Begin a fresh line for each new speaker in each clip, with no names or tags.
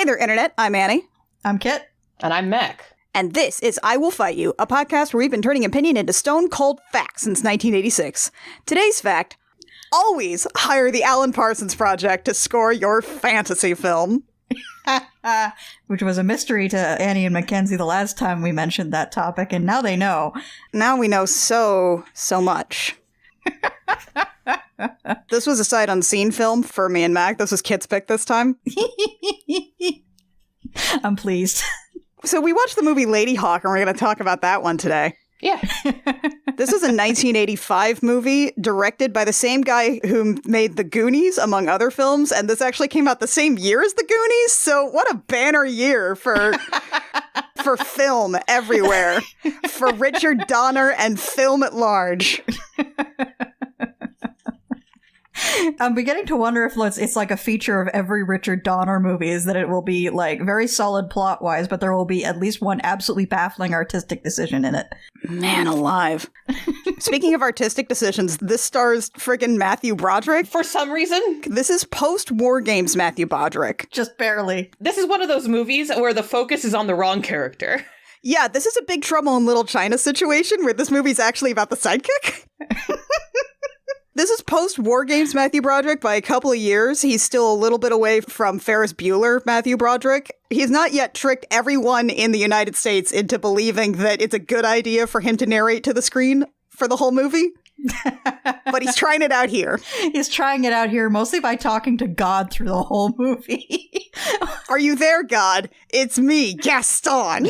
there, Internet. I'm Annie.
I'm Kit.
And I'm Mac.
And this is I Will Fight You, a podcast where we've been turning opinion into stone-cold facts since 1986. Today's fact, always hire the Alan Parsons Project to score your fantasy film.
Which was a mystery to Annie and Mackenzie the last time we mentioned that topic, and now they know.
Now we know so much. This was a sight unseen film for me and Mac. This was Kit's pick this time.
I'm pleased.
So we watched the movie Ladyhawke, and we're going to talk about that one today.
Yeah.
This was a 1985 movie directed by the same guy who made The Goonies, among other films, and this actually came out the same year as The Goonies, so what a banner year for film everywhere. For Richard Donner and film at large.
I'm beginning to wonder if it's like a feature of every Richard Donner movie, is that it will be like very solid plot-wise, but there will be at least one absolutely baffling artistic decision in it.
Man alive. Speaking of artistic decisions, this stars friggin' Matthew Broderick.
For some reason.
This is post-War Games Matthew Broderick.
Just barely.
This is one of those movies where the focus is on the wrong character.
Yeah, this is a Big Trouble in Little China situation where this movie's actually about the sidekick. This is post-War Games Matthew Broderick by a couple of years. He's still a little bit away from Ferris Bueller Matthew Broderick. He's not yet tricked everyone in the United States into believing that it's a good idea for him to narrate to the screen for the whole movie. But he's trying it out here.
He's trying it out here mostly by talking to God through the whole movie.
Are you there, God? It's me, Gaston.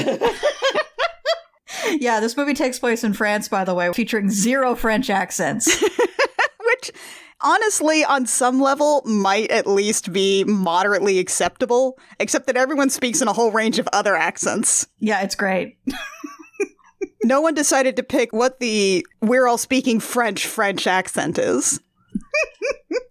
Yeah, this movie takes place in France, by the way, featuring 0 French accents.
Which, honestly, on some level, might at least be moderately acceptable, except that everyone speaks in a whole range of other accents.
Yeah, it's great.
No one decided to pick what the we're all speaking French accent is.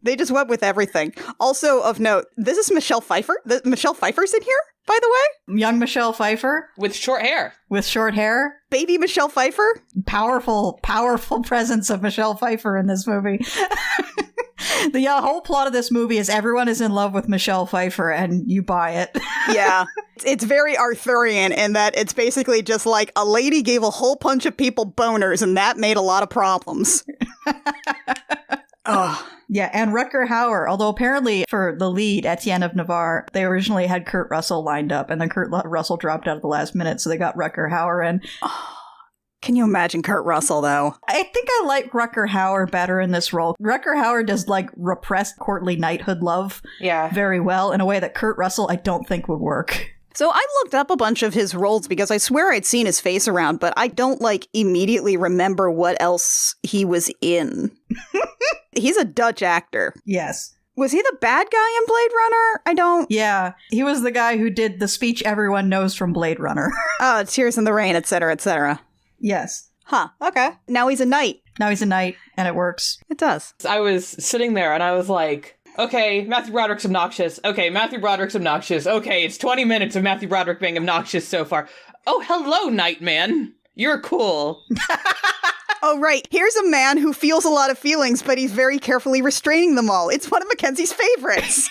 They just went with everything. Also, of note, this is Michelle Pfeiffer. Michelle Pfeiffer's in here, by the way.
Young Michelle Pfeiffer.
With short hair.
With short hair.
Baby Michelle Pfeiffer.
Powerful presence of Michelle Pfeiffer in this movie. The whole plot of this movie is everyone is in love with Michelle Pfeiffer, and you buy it.
Yeah. It's very Arthurian in that it's basically just like a lady gave a whole bunch of people boners, and that made a lot of problems. Ugh.
Yeah, and Rutger Hauer, although apparently for the lead, Etienne of Navarre, they originally had Kurt Russell lined up, and then Kurt Russell dropped out at the last minute, so they got Rutger Hauer in.
Can you imagine Kurt Russell, though?
I think I like Rutger Hauer better in this role. Rutger Hauer does, like, repressed courtly knighthood love very well, in a way that Kurt Russell I don't think would work.
So I looked up a bunch of his roles because I swear I'd seen his face around, but I don't, immediately remember what else he was in. He's a Dutch actor.
Yes.
Was he the bad guy in Blade Runner? I don't...
Yeah, he was the guy who did the speech everyone knows from Blade Runner.
Tears in the Rain, etc., etc.
Yes.
Huh, okay. Now he's a knight.
Now he's a knight, and it works.
It does.
I was sitting there and I was like, okay, Matthew Broderick's obnoxious. Okay, Matthew Broderick's obnoxious. Okay, it's 20 minutes of Matthew Broderick being obnoxious so far. Oh, hello, Nightman. You're cool.
Oh, right. Here's a man who feels a lot of feelings, but he's very carefully restraining them all. It's one of Mackenzie's favorites.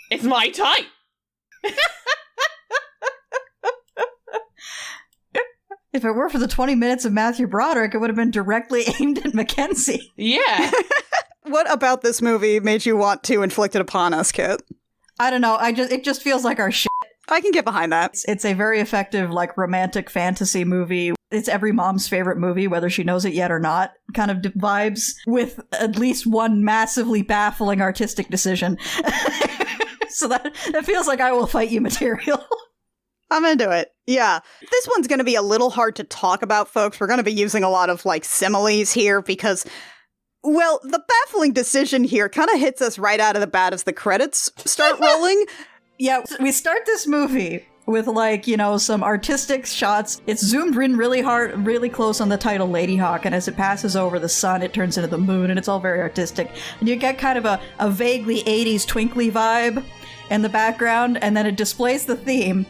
It's my type.
If it were for the 20 minutes of Matthew Broderick, it would have been directly aimed at Mackenzie.
Yeah.
What about this movie made you want to inflict it upon us, Kit?
I don't know. It just feels like our shit.
I can get behind that.
It's a very effective, romantic fantasy movie. It's every mom's favorite movie, whether she knows it yet or not, kind of vibes, with at least one massively baffling artistic decision. So that feels like I Will Fight You material.
I'm into it. Yeah. This one's going to be a little hard to talk about, folks. We're going to be using a lot of, similes here because, well, the baffling decision here kind of hits us right out of the bat as the credits start rolling.
Yeah, we start this movie with, some artistic shots. It's zoomed in really hard, really close on the title Ladyhawke, and as it passes over the sun, it turns into the moon, and it's all very artistic. And you get kind of a vaguely 80s twinkly vibe in the background, and then it displays the theme.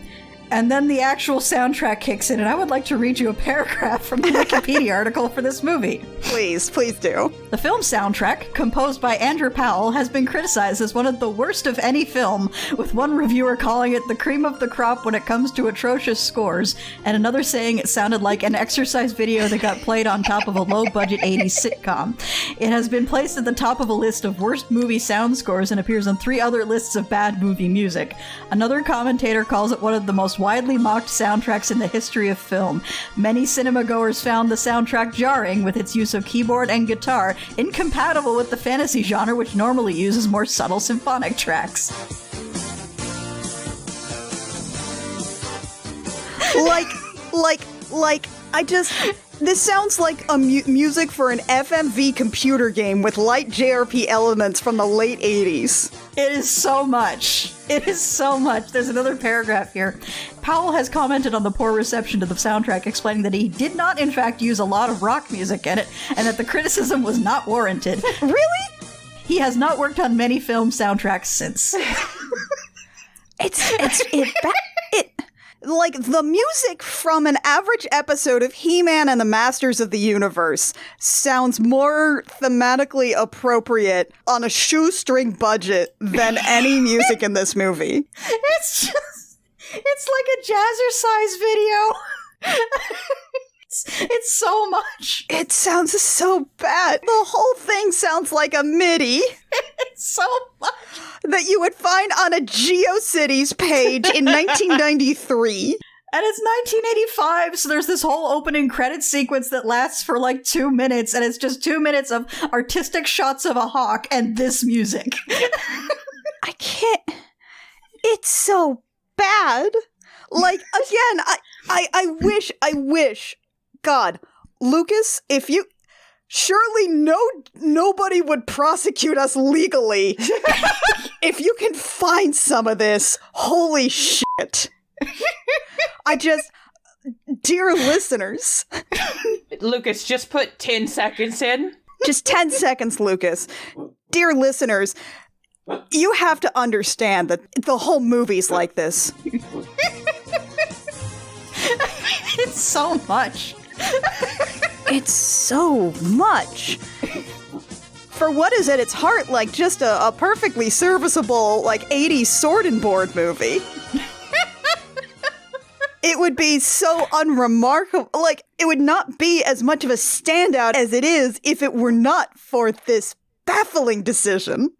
And then the actual soundtrack kicks in, and I would like to read you a paragraph from the Wikipedia article for this movie.
Please do.
The film soundtrack, composed by Andrew Powell, has been criticized as one of the worst of any film, with one reviewer calling it the cream of the crop when it comes to atrocious scores, and another saying it sounded like an exercise video that got played on top of a low-budget 80s sitcom. It has been placed at the top of a list of worst movie sound scores and appears on 3 other lists of bad movie music. Another commentator calls it one of the most widely mocked soundtracks in the history of film. Many cinema goers found the soundtrack jarring, with its use of keyboard and guitar incompatible with the fantasy genre, which normally uses more subtle symphonic tracks.
This sounds like a music for an FMV computer game with light JRP elements from the late 80s.
It is so much. It is so much. There's another paragraph here. Powell has commented on the poor reception to the soundtrack, explaining that he did not, in fact, use a lot of rock music in it, and that the criticism was not warranted.
Really?
He has not worked on many film soundtracks since.
Like, the music from an average episode of He-Man and the Masters of the Universe sounds more thematically appropriate on a shoestring budget than any music in this movie.
It's like a jazzercise video. It's so much.
It sounds so bad. The whole thing sounds like a MIDI.
It's so much.
That you would find on a GeoCities page in 1993.
And it's 1985, so there's this whole opening credit sequence that lasts for like 2 minutes, and it's just 2 minutes of artistic shots of a hawk and this music.
I can't. It's so bad. Like, again, I wish, God, Lucas, if you... Surely nobody would prosecute us legally. If you can find some of this, holy shit. Dear listeners.
Lucas, just put 10 seconds in.
Just 10 seconds, Lucas. Dear listeners, you have to understand that the whole movie's like this.
It's so much.
It's so much. For what is at its heart like just a perfectly serviceable, like, 80s sword and board movie. It would be so unremarkable. Like, it would not be as much of a standout as it is if it were not for this baffling decision.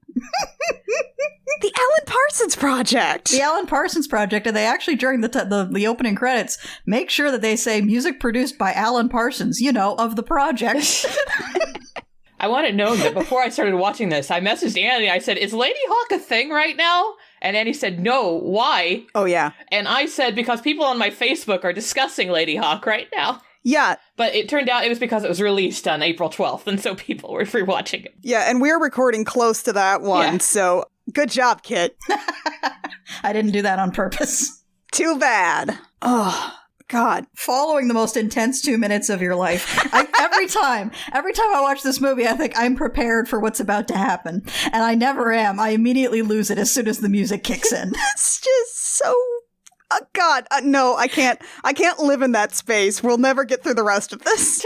The Alan Parsons Project.
The Alan Parsons Project, and they actually, during the opening credits, make sure that they say music produced by Alan Parsons, of the project.
I want it known that before I started watching this, I messaged Annie. I said, "Is Ladyhawke a thing right now?" And Annie said, "No. Why?"
Oh, yeah.
And I said, "Because people on my Facebook are discussing Ladyhawke right now."
Yeah.
But it turned out it was because it was released on April 12th, and so people were rewatching it.
Yeah, and we're recording close to that one, so good job, Kit.
I didn't do that on purpose.
Too bad. Oh, God.
Following the most intense 2 minutes of your life. Every time I watch this movie, I think I'm prepared for what's about to happen. And I never am. I immediately lose it as soon as the music kicks in.
It's just so... God, no, I can't live in that space. We'll never get through the rest of this.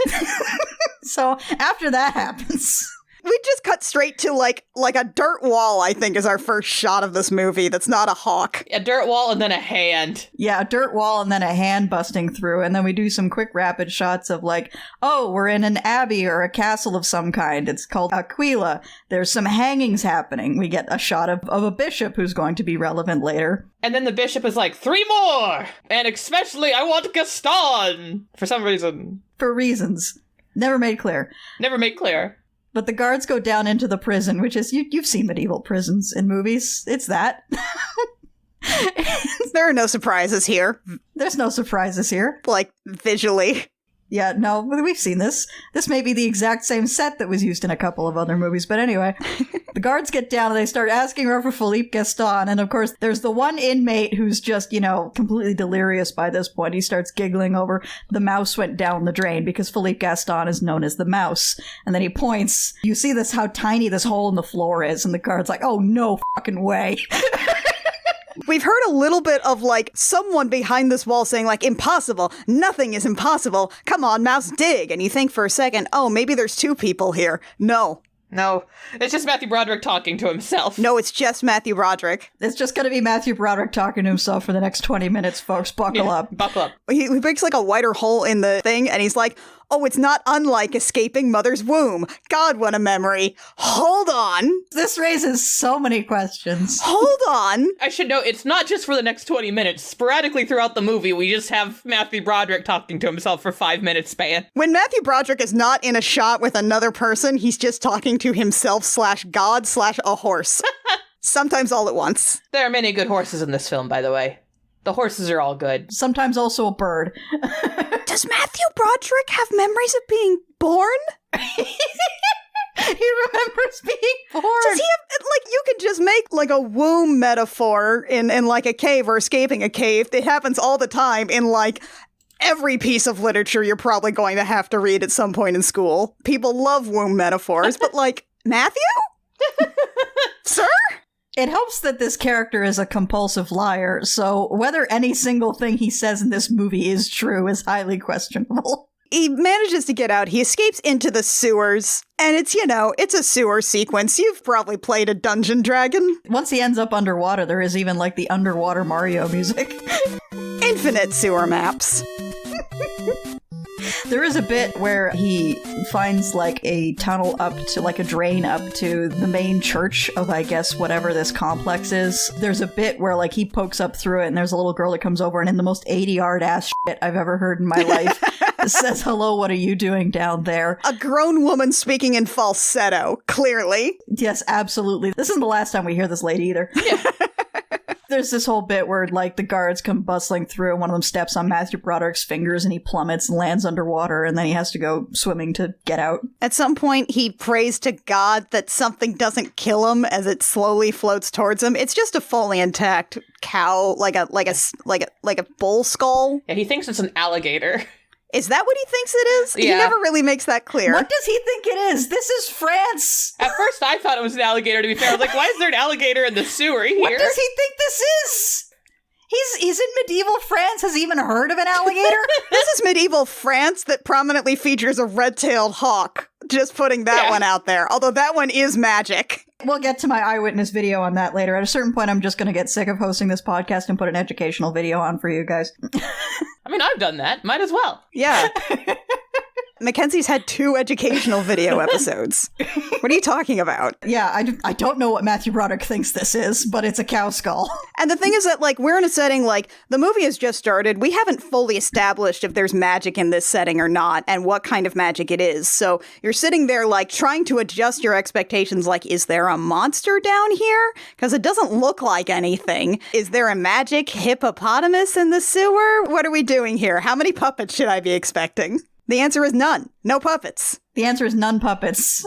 So after that happens,
we just cut straight to like a dirt wall, I think, is our first shot of this movie. That's not a hawk.
A dirt wall and then a hand.
Yeah, a dirt wall and then a hand busting through. And then we do some quick rapid shots of like, oh, we're in an abbey or a castle of some kind. It's called Aquila. There's some hangings happening. We get a shot of a bishop who's going to be relevant later.
And then the bishop is like, 3 more! And especially, I want Gaston! For some reason.
For reasons. Never made clear.
Never made clear.
But the guards go down into the prison, which is, you've seen medieval prisons in movies. It's that.
There are no surprises here.
There's no surprises here.
Like, visually.
Yeah, no, we've seen this. This may be the exact same set that was used in a couple of other movies, but anyway. The guards get down and they start asking her for Philippe Gaston, and of course, there's the one inmate who's just, completely delirious by this point. He starts giggling over the mouse went down the drain, because Philippe Gaston is known as the mouse. And then he points. You see how tiny this hole in the floor is, and the guard's like, oh, no fucking way.
We've heard a little bit of, like, someone behind this wall saying, like, impossible. Nothing is impossible. Come on, mouse, dig. And you think for a second, oh, maybe there's two people here. No.
No, it's just Matthew Broderick talking to himself.
No, it's just Matthew Broderick.
It's just going to be Matthew Broderick talking to himself for the next 20 minutes, folks. Buckle up.
Buckle up.
He breaks, like, a wider hole in the thing, and he's like, oh, it's not unlike escaping mother's womb. God, what a memory. Hold on.
This raises so many questions.
Hold on.
I should note, it's not just for the next 20 minutes. Sporadically throughout the movie, we just have Matthew Broderick talking to himself for 5 minutes span.
When Matthew Broderick is not in a shot with another person, he's just talking to himself/God/a horse. Sometimes all at once.
There are many good horses in this film, by the way. The horses are all good.
Sometimes also a bird.
Does Matthew Broderick have memories of being born?
He remembers being born.
Does he have, like, you could just make, like, a womb metaphor in like, a cave or escaping a cave. It happens all the time in, like, every piece of literature you're probably going to have to read at some point in school. People love womb metaphors, but, like, Matthew? Sir?
It helps that this character is a compulsive liar, so whether any single thing he says in this movie is true is highly questionable.
He manages to get out. He escapes into the sewers. And it's, it's a sewer sequence. You've probably played a Dungeon Dragon.
Once he ends up underwater, there is even, like, the underwater Mario music.
Infinite sewer maps.
There is a bit where he finds, like, a tunnel up to, like, a drain up to the main church of, I guess, whatever this complex is. There's a bit where, like, he pokes up through it and there's a little girl that comes over and in the most 80-yard ass shit I've ever heard in my life says, hello, what are you doing down there?
A grown woman speaking in falsetto, clearly.
Yes, absolutely. This isn't the last time we hear this lady either.
Yeah.
There's this whole bit where, like, the guards come bustling through and one of them steps on Matthew Broderick's fingers and he plummets and lands underwater and then he has to go swimming to get out.
At some point, he prays to God that something doesn't kill him as it slowly floats towards him. It's just a fully intact cow, like a bull skull.
Yeah, he thinks it's an alligator.
Is that what he thinks it is?
Yeah.
He never really makes that clear.
What does he think it is? This is France!
At first, I thought it was an alligator, to be fair. I was like, why is there an alligator in the sewer here?
What does he think this is? He's in medieval France. Has he even heard of an alligator?
This is medieval France that prominently features a red-tailed hawk. Just putting that one out there. Although that one is magic.
We'll get to my eyewitness video on that later. At a certain point, I'm just going to get sick of hosting this podcast and put an educational video on for you guys.
I mean, I've done that. Might as well.
Yeah. Mackenzie's had 2 educational video episodes. What are you talking about?
Yeah, I don't know what Matthew Broderick thinks this is, but it's a cow skull.
And the thing is that, like, we're in a setting, like, the movie has just started. We haven't fully established if there's magic in this setting or not, and what kind of magic it is. So you're sitting there, like, trying to adjust your expectations, like, is there a monster down here? Because it doesn't look like anything. Is there a magic hippopotamus in the sewer? What are we doing here? How many puppets should I be expecting? The answer is none. No puppets.
The answer is none puppets.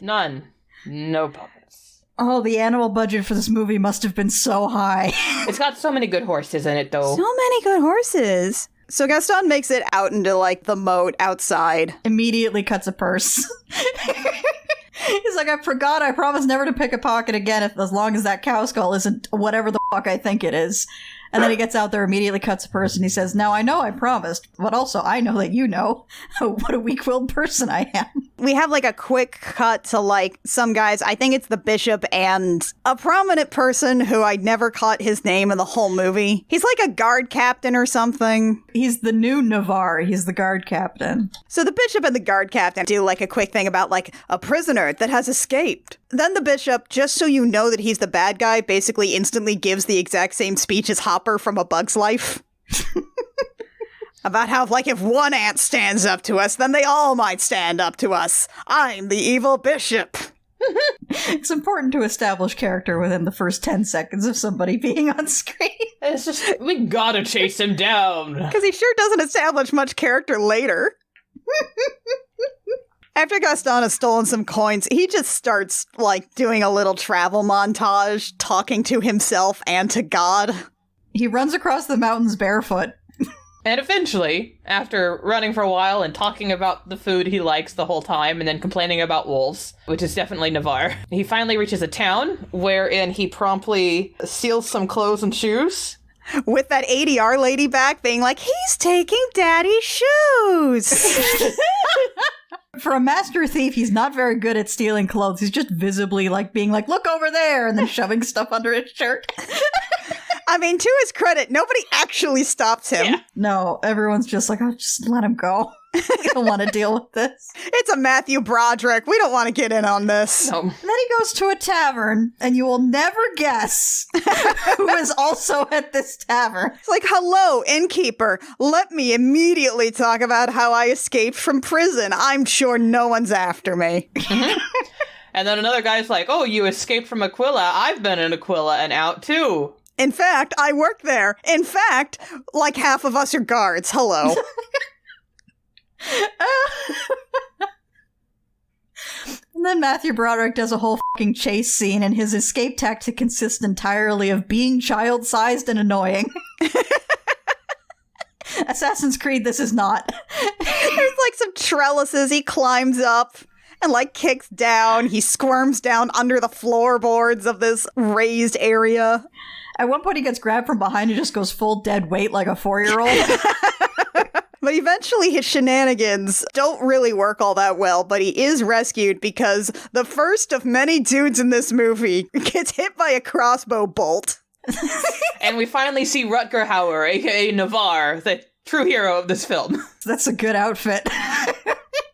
None. No puppets.
Oh, the animal budget for this movie must have been so high.
It's got so many good horses in it, though.
So many good horses. So Gaston makes it out into, like, the moat outside.
Immediately cuts a purse. He's like, I forgot, I promised never to pick a pocket again as long as that cow skull isn't whatever the fuck I think it is. And then he gets out there, immediately cuts a purse, and he says, now I know I promised, but also I know that you know what a weak-willed person I am.
We have, like, a quick cut to, like, some guys, I think it's the bishop and a prominent person who I never caught his name in the whole movie. He's like a guard captain or something.
He's the new Navarre. He's the guard captain.
So the bishop and the guard captain do, like, a quick thing about, like, a prisoner that has escaped. Then the bishop, just so you know that he's the bad guy, basically instantly gives the exact same speech as Hopper from A Bug's Life. About how, like, if one ant stands up to us, then they all might stand up to us. I'm the evil bishop.
It's important to establish character within the first 10 seconds of somebody being on screen.
It's just, we gotta chase him down.
Because he sure doesn't establish much character later. After Gaston has stolen some coins, he just starts, like, doing a little travel montage, talking to himself and to God.
He runs across the mountains barefoot.
And eventually, after running for a while and talking about the food he likes the whole time and then complaining about wolves, which is definitely Navarre, he finally reaches a town wherein he promptly steals some clothes and shoes.
With that ADR lady back being like, he's taking daddy's shoes.
For a master thief, he's not very good at stealing clothes. He's just visibly like being like, look over there, and then shoving stuff under his shirt.
I mean, to his credit, nobody actually stopped him.
Yeah.
No, everyone's just like, oh, just let him go. We don't want to deal with this.
It's a Matthew Broderick. We don't want to get in on this.
No.
And then he goes to a tavern, and you will never guess who is also at this tavern.
It's like, hello, innkeeper. Let me immediately talk about how I escaped from prison. I'm sure no one's after me.
And then another guy's like, oh, you escaped from Aquila. I've been in Aquila and out too.
In fact, I work there. In fact, like half of us are guards. Hello.
And then Matthew Broderick does a whole fucking chase scene, and his escape tactic consists entirely of being child-sized and annoying. Assassin's Creed, this is not.
There's like some trellises he climbs up and like kicks down. He squirms down under the floorboards of this raised area.
At one point he gets grabbed from behind and just goes full dead weight like a 4-year-old.
But eventually his shenanigans don't really work all that well, but he is rescued because the first of many dudes in this movie gets hit by a crossbow bolt.
And we finally see Rutger Hauer, aka Navarre, the true hero of this film.
That's a good outfit.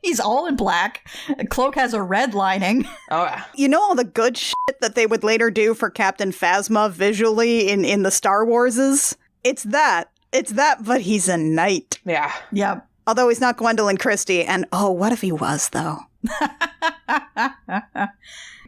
He's all in black. A cloak has a red lining.
Oh, yeah.
You know all the good shit that they would later do for Captain Phasma visually in the Star Warses? It's that. It's that, but he's a knight.
Yeah.
Yep.
Although he's not Gwendolyn Christie, and oh, what if he was, though?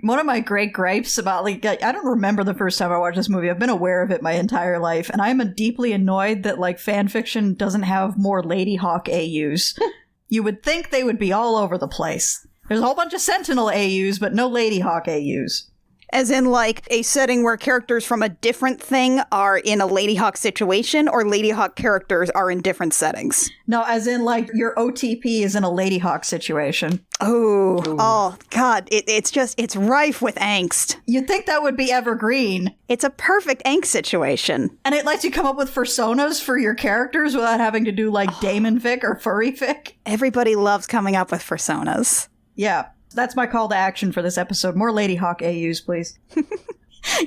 One of my great gripes about, like, I don't remember the first time I watched this movie. I've been aware of it my entire life, and I'm deeply annoyed that, like, fan fiction doesn't have more Ladyhawke AUs. You would think they would be all over the place. There's a whole bunch of Sentinel AUs, but no Ladyhawke AUs.
As in, like, a setting where characters from a different thing are in a Ladyhawke situation, or Ladyhawke characters are in different settings?
No, as in, like, your OTP is in a Ladyhawke situation.
Oh, God, it's rife with angst.
You'd think that would be evergreen.
It's a perfect angst situation.
And it lets you come up with personas for your characters without having to do, like, Damon fic or furry fic.
Everybody loves coming up with personas.
Yeah. That's my call to action for this episode. More Ladyhawke AUs, please.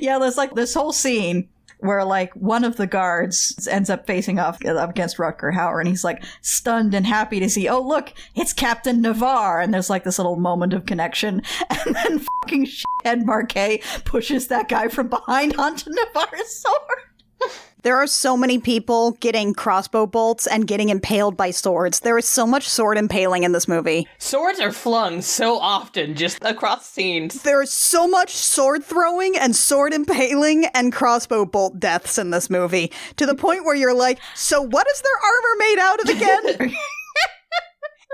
Yeah, there's like this whole scene where like one of the guards ends up facing off against Rutger Hauer, and he's like stunned and happy to see, oh look, it's Captain Navarre, and there's like this little moment of connection, and then fucking shithead Marquet pushes that guy from behind onto Navarre's sword.
There are so many people getting crossbow bolts and getting impaled by swords. There is so much sword impaling in this movie.
Swords are flung so often just across scenes.
There is so much sword throwing and sword impaling and crossbow bolt deaths in this movie, to the point where you're like, so what is their armor made out of again?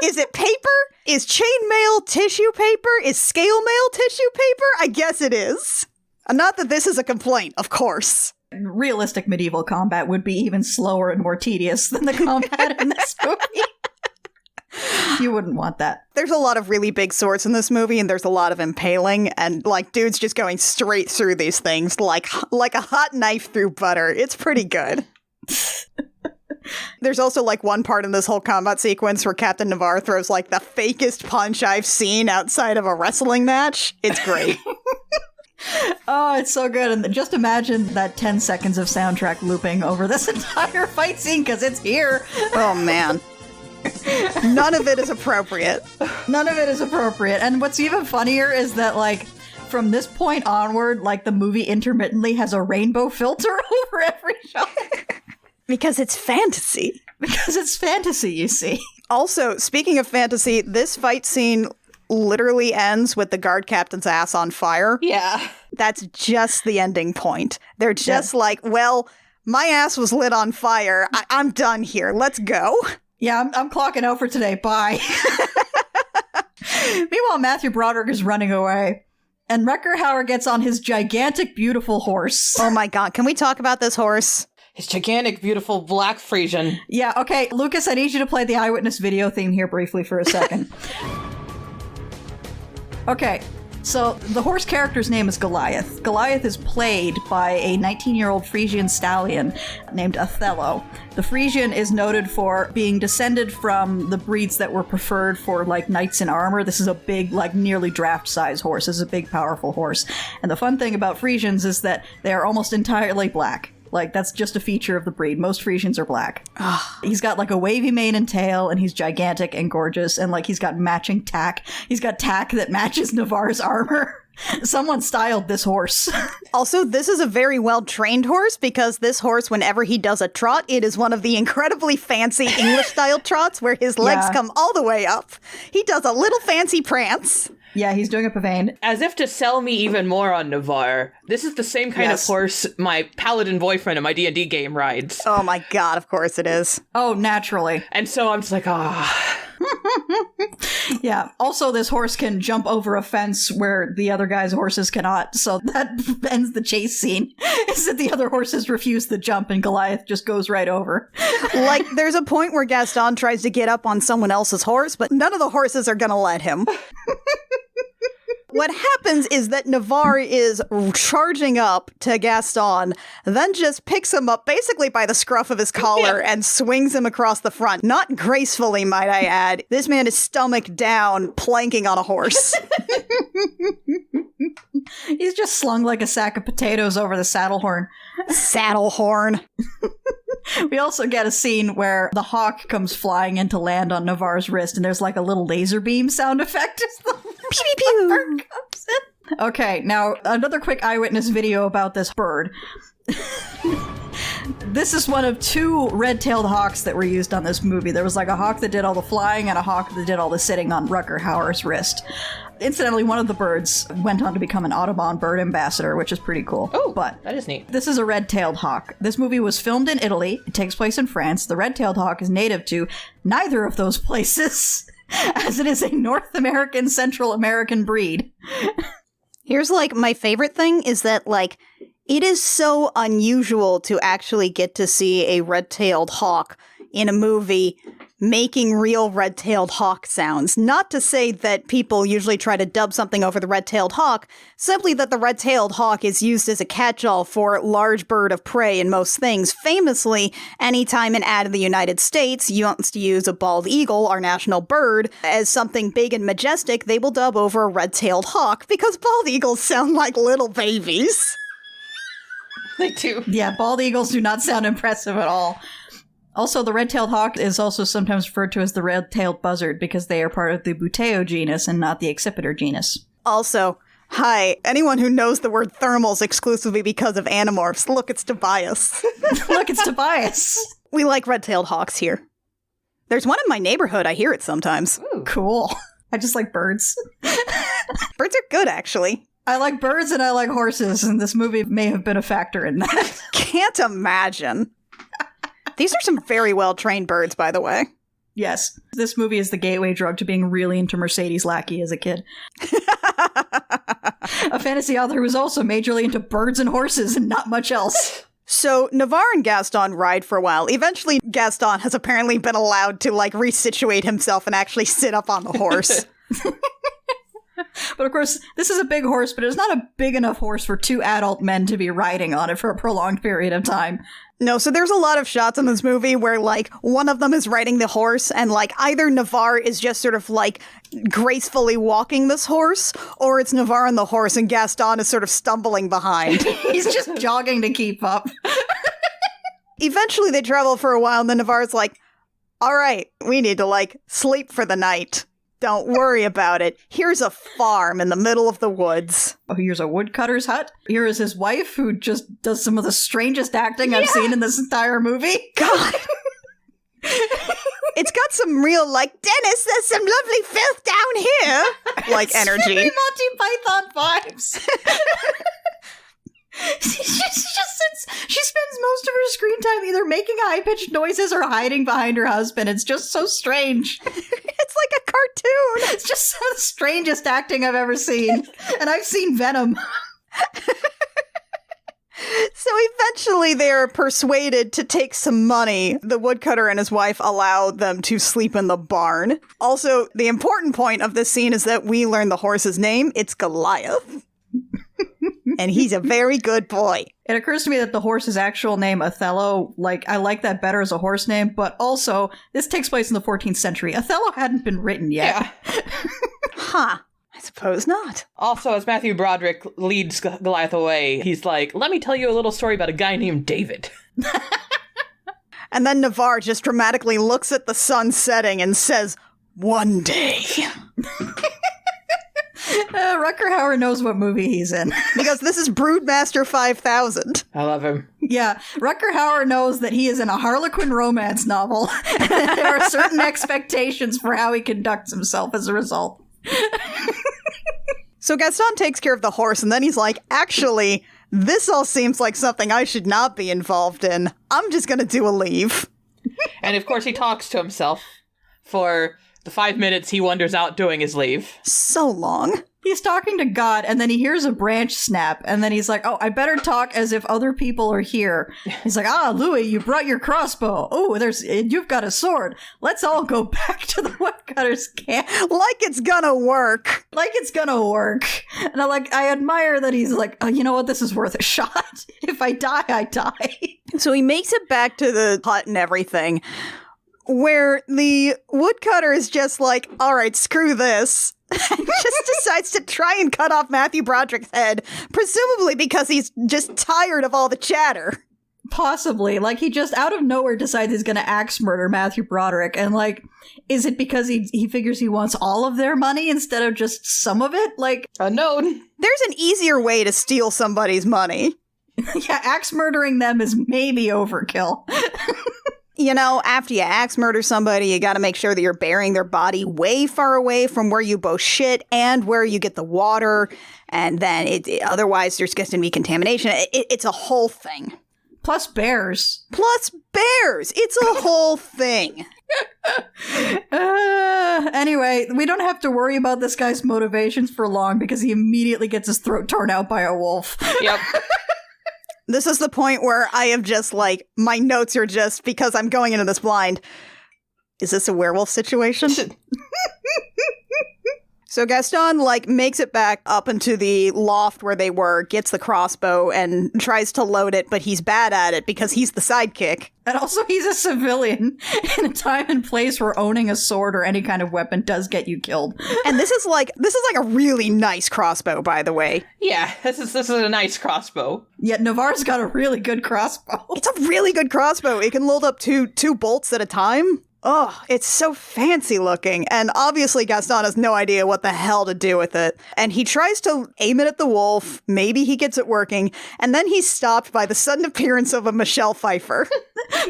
Is it paper? Is chainmail tissue paper? Is scale mail tissue paper? I guess it is. Not that this is a complaint, of course.
Realistic medieval combat would be even slower and more tedious than the combat in this movie. You wouldn't want that.
There's a lot of really big swords in this movie, and there's a lot of impaling, and like dudes just going straight through these things like a hot knife through butter. It's pretty good. There's also like one part in this whole combat sequence where Captain Navarre throws like the fakest punch I've seen outside of a wrestling match. It's great.
Oh, it's so good. And just imagine that 10 seconds of soundtrack looping over this entire fight scene, because it's here.
Oh, man. None of it is appropriate.
None of it is appropriate. And what's even funnier is that, like, from this point onward, like, the movie intermittently has a rainbow filter over every shot.
Because it's fantasy.
Because it's fantasy, you see.
Also, speaking of fantasy, this fight scene literally ends with the guard captain's ass on fire.
Yeah.
That's just the ending point. They're just like, well, my ass was lit on fire. I'm done here. Let's go.
Yeah, I'm clocking out for today. Bye. Meanwhile, Matthew Broderick is running away, and Rutger Hauer gets on his gigantic, beautiful horse.
Oh my God. Can we talk about this horse?
his gigantic, beautiful black Frisian.
Yeah, okay, Lucas, I need you to play the eyewitness video theme here briefly for a second. Okay, so the horse character's name is Goliath. Goliath is played by a 19-year-old Frisian stallion named Othello. The Frisian is noted for being descended from the breeds that were preferred for, like, knights in armor. This is a big, like, nearly draft-size horse. This is a big, powerful horse. And the fun thing about Frisians is that they are almost entirely black. Like, that's just a feature of the breed. Most Frisians are black. He's got, like, a wavy mane and tail, and he's gigantic and gorgeous, and, like, he's got matching tack. He's got tack that matches Navarre's armor. Someone styled this horse.
Also, this is a very well-trained horse, because this horse, whenever he does a trot, it is one of the incredibly fancy English-style trots where his legs come all the way up. He does a little fancy prance.
Yeah, he's doing a pavane.
As if to sell me even more on Navarre, this is the same kind of horse my paladin boyfriend in my D&D game rides.
Oh my god, of course it is.
Oh, naturally.
And so I'm just like,
Yeah, also this horse can jump over a fence where the other guy's horses cannot, so that ends the chase scene, is that the other horses refuse the jump and Goliath just goes right over.
Like, there's a point where Gaston tries to get up on someone else's horse, but none of the horses are gonna let him. What happens is that Navarre is charging up to Gaston, then just picks him up basically by the scruff of his collar and swings him across the front. Not gracefully, might I add. This man is stomach down, planking on a horse.
He's just slung like a sack of potatoes over the saddle horn.
Saddle horn.
We also get a scene where the hawk comes flying in to land on Navarre's wrist, and there's like a little laser beam sound effect as the pew, pew, pew. Comes in. Okay, now another quick eyewitness video about this bird. This is one of two red-tailed hawks that were used on this movie. There was like a hawk that did all the flying and a hawk that did all the sitting on Rutger Hauer's wrist. Incidentally, one of the birds went on to become an Audubon bird ambassador, which is pretty cool.
oh,
but
that is neat.
this is a red-tailed hawk. This movie was filmed in Italy. It takes place in France. The red-tailed hawk is native to neither of those places, as it is a North American, Central American breed.
Here's, like, my favorite thing is that, like, it is so unusual to actually get to see a red-tailed hawk in a movie making real red-tailed hawk sounds. Not to say that people usually try to dub something over the red-tailed hawk, simply that the red-tailed hawk is used as a catch-all for large bird of prey in most things. Famously, anytime an ad in the United States wants to use a bald eagle, our national bird, as something big and majestic, they will dub over a red-tailed hawk, because bald eagles sound like little babies.
They do.
Yeah, bald eagles do not sound impressive at all. Also, the red-tailed hawk is also sometimes referred to as the red-tailed buzzard because they are part of the Buteo genus and not the Accipiter genus.
Also, hi, anyone who knows the word thermals exclusively because of Animorphs, look, it's Tobias.
Look, it's Tobias.
We like red-tailed hawks here. There's one in my neighborhood, I hear it sometimes.
Ooh.
Cool. I just like birds.
Birds are good, actually.
I like birds and I like horses, and this movie may have been a factor in that.
Can't imagine. These are some very well-trained birds, by the way.
Yes. This movie is the gateway drug to being really into Mercedes Lackey as a kid. A fantasy author who was also majorly into birds and horses and not much else.
So, Navarre and Gaston ride for a while. Eventually, Gaston has apparently been allowed to, like, resituate himself and actually sit up on the horse.
But of course, this is a big horse, but it's not a big enough horse for two adult men to be riding on it for a prolonged period of time.
No, so there's a lot of shots in this movie where, like, one of them is riding the horse, and, like, either Navarre is just sort of, like, gracefully walking this horse, or it's Navarre on the horse and Gaston is sort of stumbling behind.
He's just jogging to keep up.
Eventually they travel for a while, and then Navarre's like, all right, we need to, like, sleep for the night. Don't worry about it. Here's a farm in the middle of the woods.
Oh, here's a woodcutter's hut. Here is his wife, who just does some of the strangest acting I've seen in this entire movie.
God. It's got some real, like, Dennis, there's some lovely filth down here, like, energy.
Really Monty Python vibes. She spends most of her screen time either making high-pitched noises or hiding behind her husband. It's just so strange.
It's like a cartoon.
It's just the strangest acting I've ever seen. And I've seen Venom.
So eventually they're persuaded to take some money. The woodcutter and his wife allow them to sleep in the barn. Also, the important point of this scene is that we learn the horse's name. It's Goliath. And he's a very good boy.
It occurs to me that the horse's actual name, Othello, I like that better as a horse name, but also, this takes place in the 14th century. Othello hadn't been written yet.
Yeah.
Huh. I suppose not.
Also, as Matthew Broderick leads Goliath away, he's like, let me tell you a little story about a guy named David.
And then Navarre just dramatically looks at the sun setting and says, one day.
Rutger Hauer knows what movie he's in.
Because this is Broodmaster 5000.
I love him.
Yeah, Rutger Hauer knows that he is in a Harlequin romance novel. And there are certain expectations for how he conducts himself as a result.
So Gaston takes care of the horse, and then he's like, actually, this all seems like something I should not be involved in. I'm just gonna do a leave.
And of course he talks to himself for the 5 minutes he wanders out doing his leave.
So long.
He's talking to God, and then he hears a branch snap, and then he's like, oh, I better talk as if other people are here. He's like, Louis, you brought your crossbow. Oh, you've got a sword. Let's all go back to the woodcutter's camp.
Like it's gonna work.
Like it's gonna work. And I admire that he's like, oh, you know what, this is worth a shot. If I die, I die.
So he makes it back to the hut and everything, where the woodcutter is just like, all right, screw this. And just decides to try and cut off Matthew Broderick's head, presumably because he's just tired of all the chatter.
Possibly. He just out of nowhere decides he's gonna axe murder Matthew Broderick, and is it because he figures he wants all of their money instead of just some of it?
Unknown.
There's an easier way to steal somebody's money.
Yeah, axe murdering them is maybe overkill.
You know, after you axe murder somebody, you gotta make sure that you're burying their body way far away from where you both shit and where you get the water, and then otherwise there's going to be contamination. It's a whole thing.
Plus bears.
It's a whole thing.
Anyway, we don't have to worry about this guy's motivations for long because he immediately gets his throat torn out by a wolf.
Yep.
This is the point where I have just my notes are just, because I'm going into this blind. Is this a werewolf situation? So Gaston, makes it back up into the loft where they were, gets the crossbow, and tries to load it, but he's bad at it because he's the sidekick.
And also, he's a civilian in a time and place where owning a sword or any kind of weapon does get you killed.
And this is a really nice crossbow, by the way.
Yeah, this is a nice crossbow.
Yet Navarre's got a really good crossbow.
It's a really good crossbow. It can load up two bolts at a time. Oh, it's so fancy looking. And obviously Gaston has no idea what the hell to do with it. And he tries to aim it at the wolf. Maybe he gets it working. And then he's stopped by the sudden appearance of a Michelle Pfeiffer.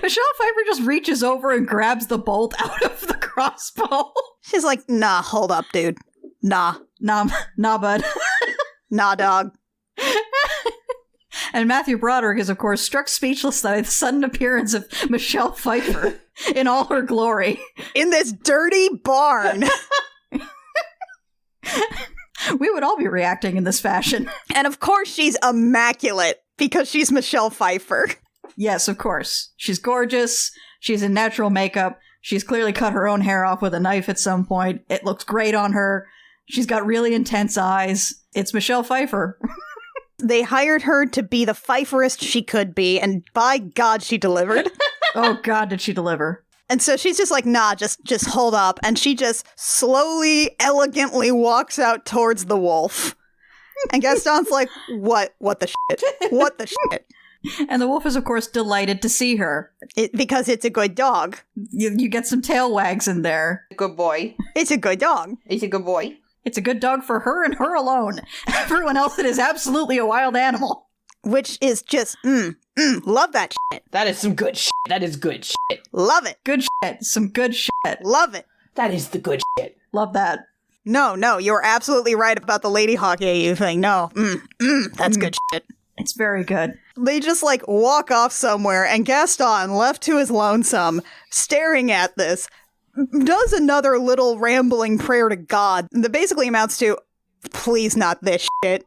Michelle Pfeiffer just reaches over and grabs the bolt out of the crossbow.
She's like, nah, hold up, dude. Nah,
bud.
Nah, dog.
And Matthew Broderick is, of course, struck speechless by the sudden appearance of Michelle Pfeiffer in all her glory.
In this dirty barn.
We would all be reacting in this fashion.
And of course she's immaculate, because she's Michelle Pfeiffer.
Yes, of course. She's gorgeous. She's in natural makeup. She's clearly cut her own hair off with a knife at some point. It looks great on her. She's got really intense eyes. It's Michelle Pfeiffer.
They hired her to be the Pfeifferist she could be, and by God, she delivered.
Oh God, did she deliver.
And so she's just like, nah, just hold up. And she just slowly, elegantly walks out towards the wolf. And Gaston's like, what the shit? What the shit?
And the wolf is, of course, delighted to see her.
Because it's a good dog.
You get some tail wags in there.
Good boy.
It's a good dog.
He's a good boy.
It's a good dog for her and her alone. Everyone else, it is absolutely a wild animal.
Which is just, love that shit.
That is some good shit. That is good shit.
Love it.
Good shit. Some good shit.
Love it.
That is the good shit.
Love that.
No, you're absolutely right about the Ladyhawke AU thing. No, that's good shit.
It's very good.
They just walk off somewhere, and Gaston, left to his lonesome, staring at this, does another little rambling prayer to God that basically amounts to, please not this shit.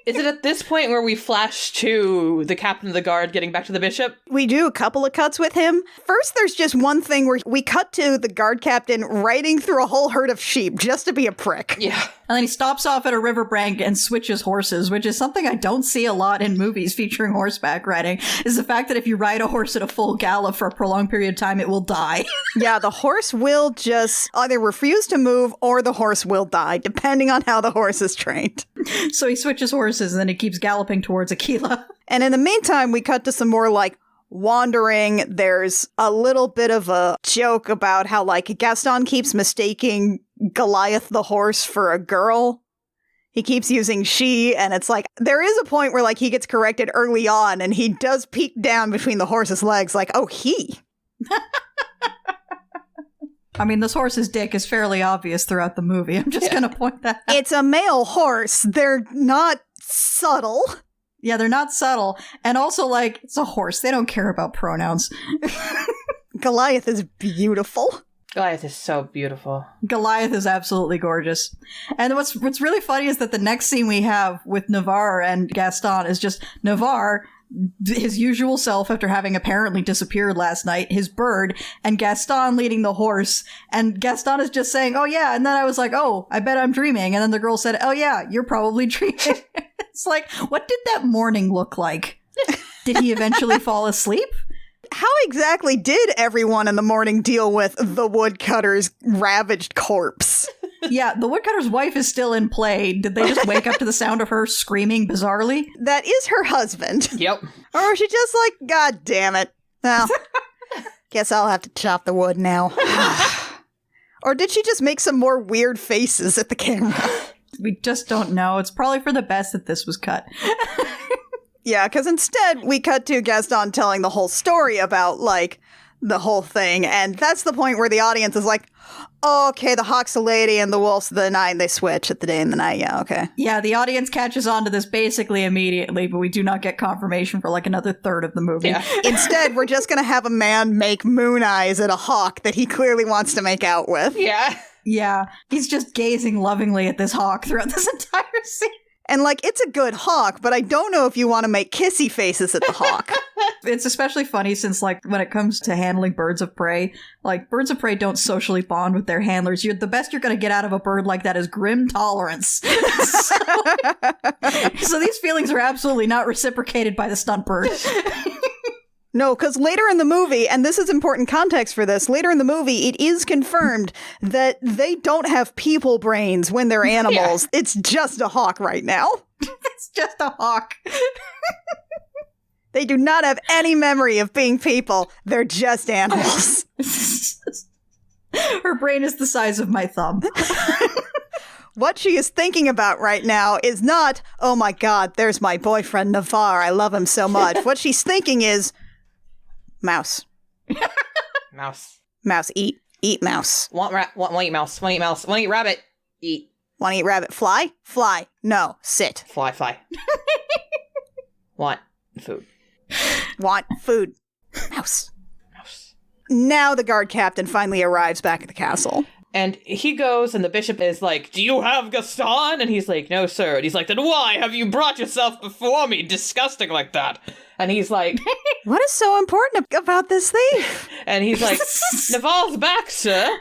Is it at this point where we flash to the captain of the guard getting back to the bishop?
We do a couple of cuts with him. First, there's just one thing where we cut to the guard captain riding through a whole herd of sheep just to be a prick.
Yeah.
And then he stops off at a riverbank and switches horses, which is something I don't see a lot in movies featuring horseback riding, is the fact that if you ride a horse at a full gallop for a prolonged period of time, it will die.
Yeah, the horse will just either refuse to move or the horse will die, depending on how the horse is trained.
So he switches horses and then he keeps galloping towards Aquila.
And in the meantime, we cut to some more, like, wandering. There's a little bit of a joke about how, like, Gaston keeps mistaking Goliath the horse for a girl. He keeps using she, and it's like, there is a point where, like, he gets corrected early on, and he does peek down between the horse's legs, like, oh, he.
I mean, this horse's dick is fairly obvious throughout the movie. I'm just going to point that out.
It's a male horse. They're not subtle.
Yeah, they're not subtle. And also, like, it's a horse. They don't care about pronouns.
Goliath is beautiful.
Goliath is so beautiful.
Goliath is absolutely gorgeous. And what's really funny is that the next scene we have with Navarre and Gaston is just Navarre, his usual self after having apparently disappeared last night, his bird, and Gaston leading the horse. And Gaston is just saying, oh yeah. And then I was like, oh, I bet I'm dreaming. And then the girl said, oh yeah, you're probably dreaming. It's like, what did that morning look like? Did he eventually fall asleep?
How exactly did everyone in the morning deal with the woodcutter's ravaged corpse?
Yeah, the woodcutter's wife is still in play. Did they just wake up to the sound of her screaming bizarrely?
That is her husband.
Yep.
Or was she just like, God damn it. Well, guess I'll have to chop the wood now. Or did she just make some more weird faces at the camera?
We just don't know. It's probably for the best that this was cut.
Yeah, because instead we cut to Gaston telling the whole story about, like, the whole thing. And that's the point where the audience is like, oh, okay, the hawk's the lady and the wolf's the night. And they switch at the day and the night. Yeah, okay.
Yeah, the audience catches on to this basically immediately, but we do not get confirmation for like another third of the movie.
Yeah.
Instead, we're just going to have a man make moon eyes at a hawk that he clearly wants to make out with.
Yeah.
Yeah, he's just gazing lovingly at this hawk throughout this entire scene.
And, like, it's a good hawk, but I don't know if you want to make kissy faces at the hawk.
It's especially funny since, like, when it comes to handling birds of prey, like, birds of prey don't socially bond with their handlers. The best you're going to get out of a bird like that is grim tolerance. So these feelings are absolutely not reciprocated by the stunt bird.
No, because later in the movie, and this is important context for this, later in the movie, it is confirmed that they don't have people brains when they're animals. Yeah. It's just a hawk right now.
It's just a hawk.
They do not have any memory of being people. They're just animals.
Her brain is the size of my thumb.
What she is thinking about right now is not, oh my God, there's my boyfriend Navarre. I love him so much. What she's thinking is, mouse.
Mouse.
Mouse, eat. Eat mouse.
Want eat mouse. Want eat mouse. Want eat rabbit. Eat.
Want to eat rabbit. Fly? Fly. No. Sit.
Fly. Want food.
Want food. Mouse. Now the guard captain finally arrives back at the castle.
And he goes, and the bishop is like, do you have Gaston? And he's like, no, sir. And he's like, then why have you brought yourself before me, disgusting like that? And he's like,
what is so important about this thief?
And he's like, Navarre's back, sir.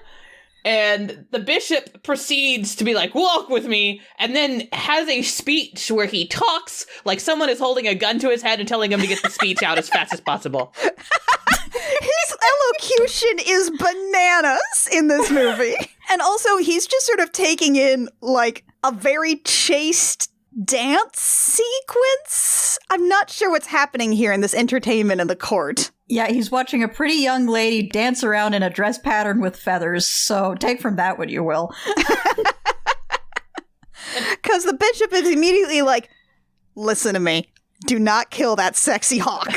And the bishop proceeds to be like, walk with me, and then has a speech where he talks like someone is holding a gun to his head and telling him to get the speech out as fast as possible.
His elocution is bananas in this movie. And also, he's just sort of taking in, like, a very chaste dance sequence. I'm not sure what's happening here in this entertainment in the court.
Yeah, he's watching a pretty young lady dance around in a dress pattern with feathers, so take from that what you will.
Because the bishop is immediately like, listen to me, do not kill that sexy hawk.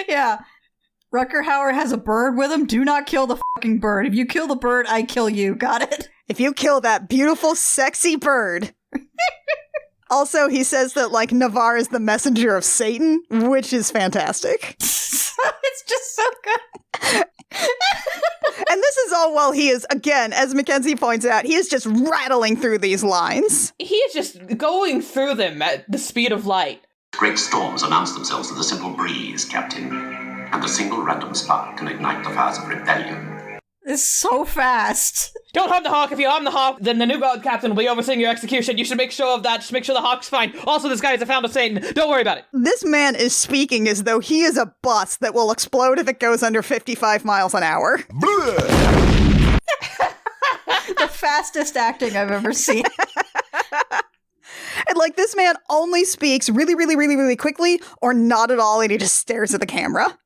Yeah. Rutger Hauer has a bird with him, do not kill the fucking bird. If you kill the bird, I kill you, got it?
If you kill that beautiful, sexy bird. Also, he says that, like, Navarre is the messenger of Satan, which is fantastic.
It's just so good.
And And this is all while he is, again, as Mackenzie points out, he is just rattling through these lines.
He is just going through them at the speed of light.
Great storms announce themselves with a simple breeze, Captain. And a single random spark can ignite the fires of rebellion.
It's so fast.
Don't harm the Hawk. If you harm the Hawk, then the new God Captain will be overseeing your execution. You should make sure of that. Just make sure the Hawk's fine. Also, this guy is a founder of Satan. Don't worry about it.
This man is speaking as though he is a bus that will explode if it goes under 55 miles an hour.
The fastest acting I've ever seen.
And like, this man only speaks really, really, really, really quickly or not at all, and he just stares at the camera.